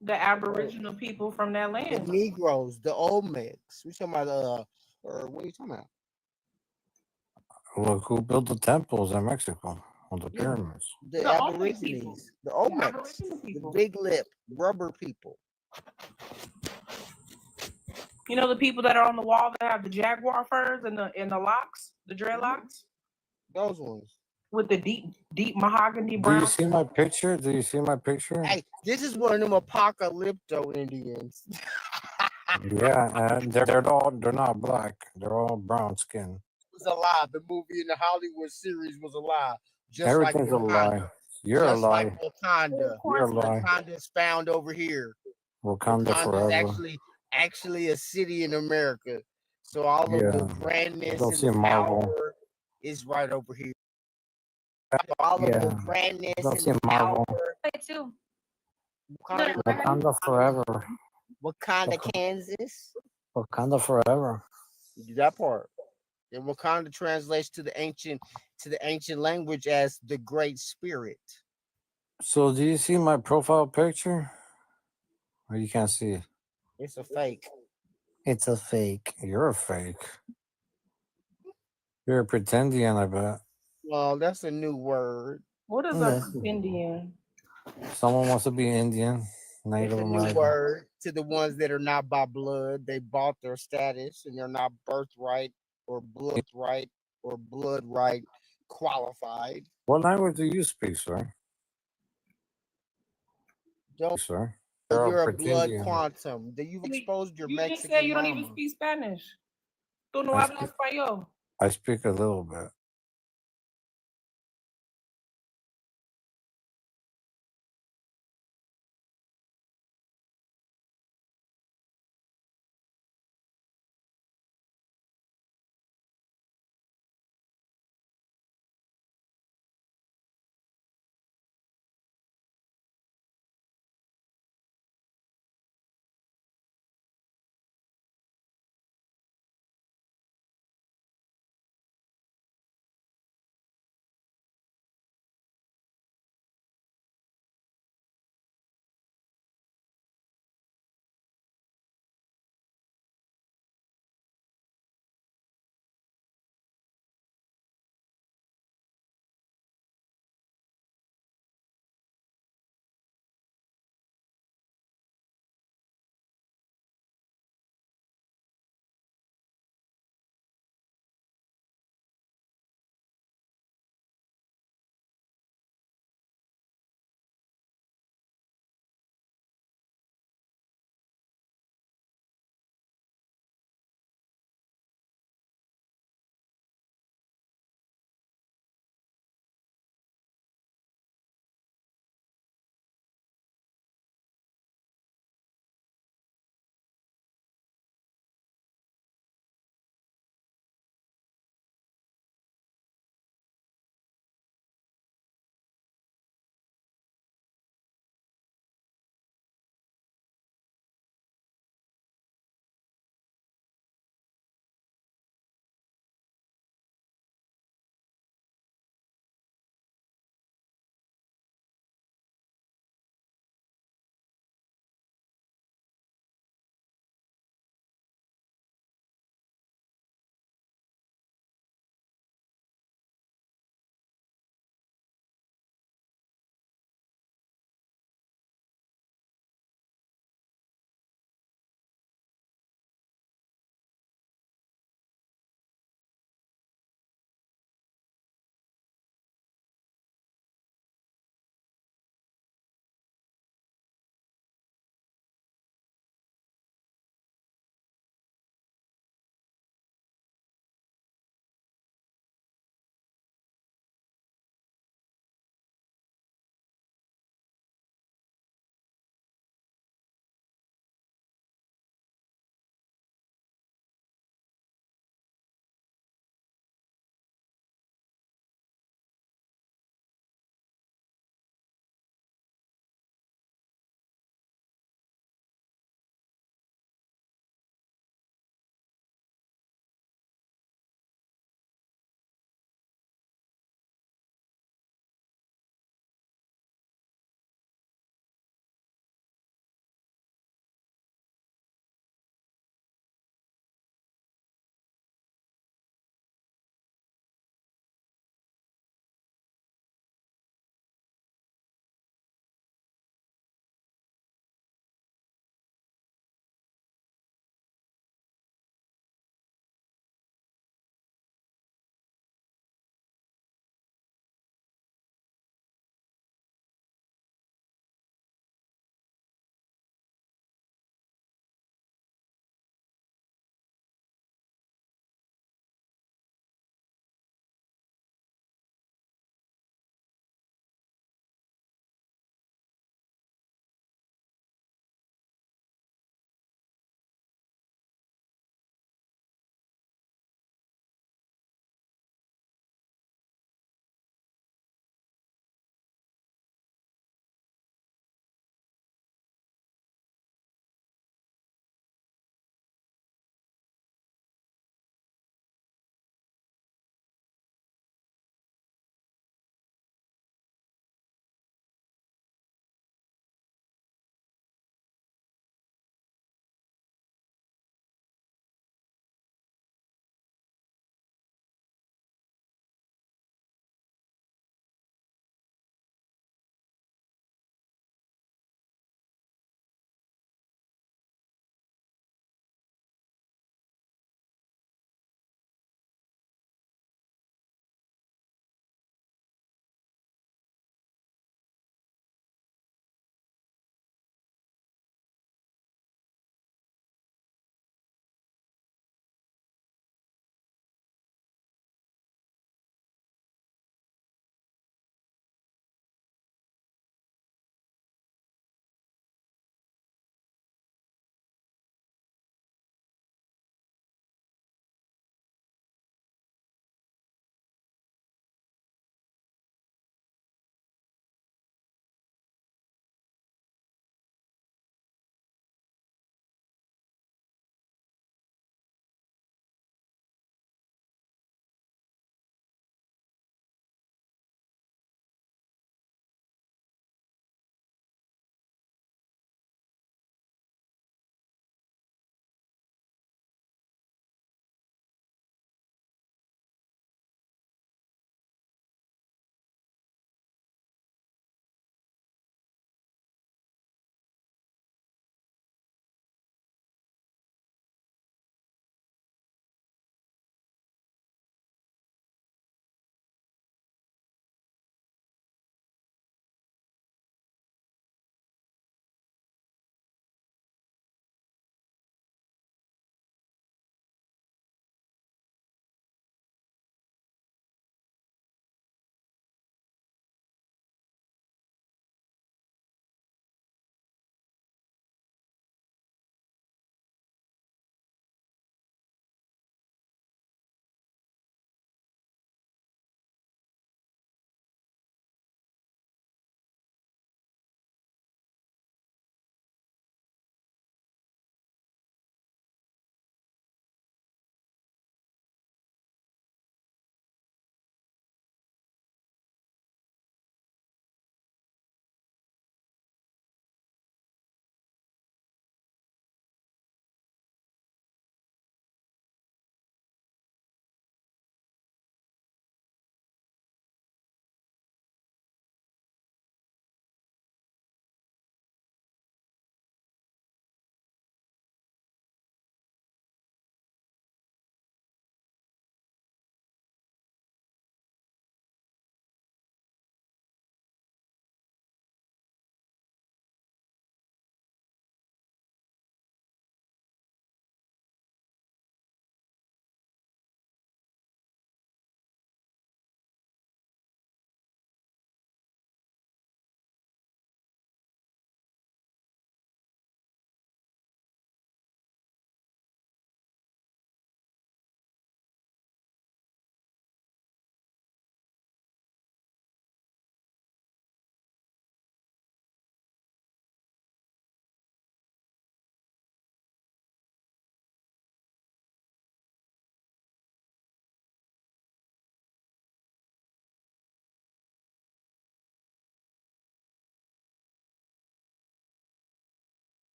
The Aboriginal people from that The land. Negroes, the Olmecs. We talking about or what are you talking about? Look, who built the temples in Mexico? Or the pyramids? The Aborigines, the Olmecs, the big lip, rubber people. You know the people that are on the wall that have the jaguar furs and the locks, the dreadlocks? Those ones. With the deep mahogany Do brown. you see my picture? Do you see my picture? Hey, this is one of them apocalypto Indians. Yeah, and they're not black. They're all brown skin. Was a lie. The movie in the Hollywood series was a lie. Just Everything's like a lie. You're just a lie. like Wakanda. You're a lie. Wakanda's found over here. Wakanda Wakanda's forever. actually a city in America. So all of the grandness Don't and see the Marvel. power is right over here. So all of the grandness Don't and see the Marvel. power. Too. Wakanda forever. Wakanda, Kansas. Wakanda forever. You do that part. And Wakanda translates to the ancient language as the Great Spirit. So do you see my profile picture? Or you can't see it? It's a fake. It's a fake. You're a fake. You're a pretendian, I bet. Well, that's a new word. What is a Indian? Someone wants to be Indian, Native It's a new American. word to the ones that are not by blood. They bought their status and they're not birthright or blood right qualified. What language do you speak, sir? Don't, sir. you're a blood pretendian. quantum. You've exposed your You Mexican just said you don't mama. even speak Spanish. Tú no I hablas speak, español. I speak a little bit.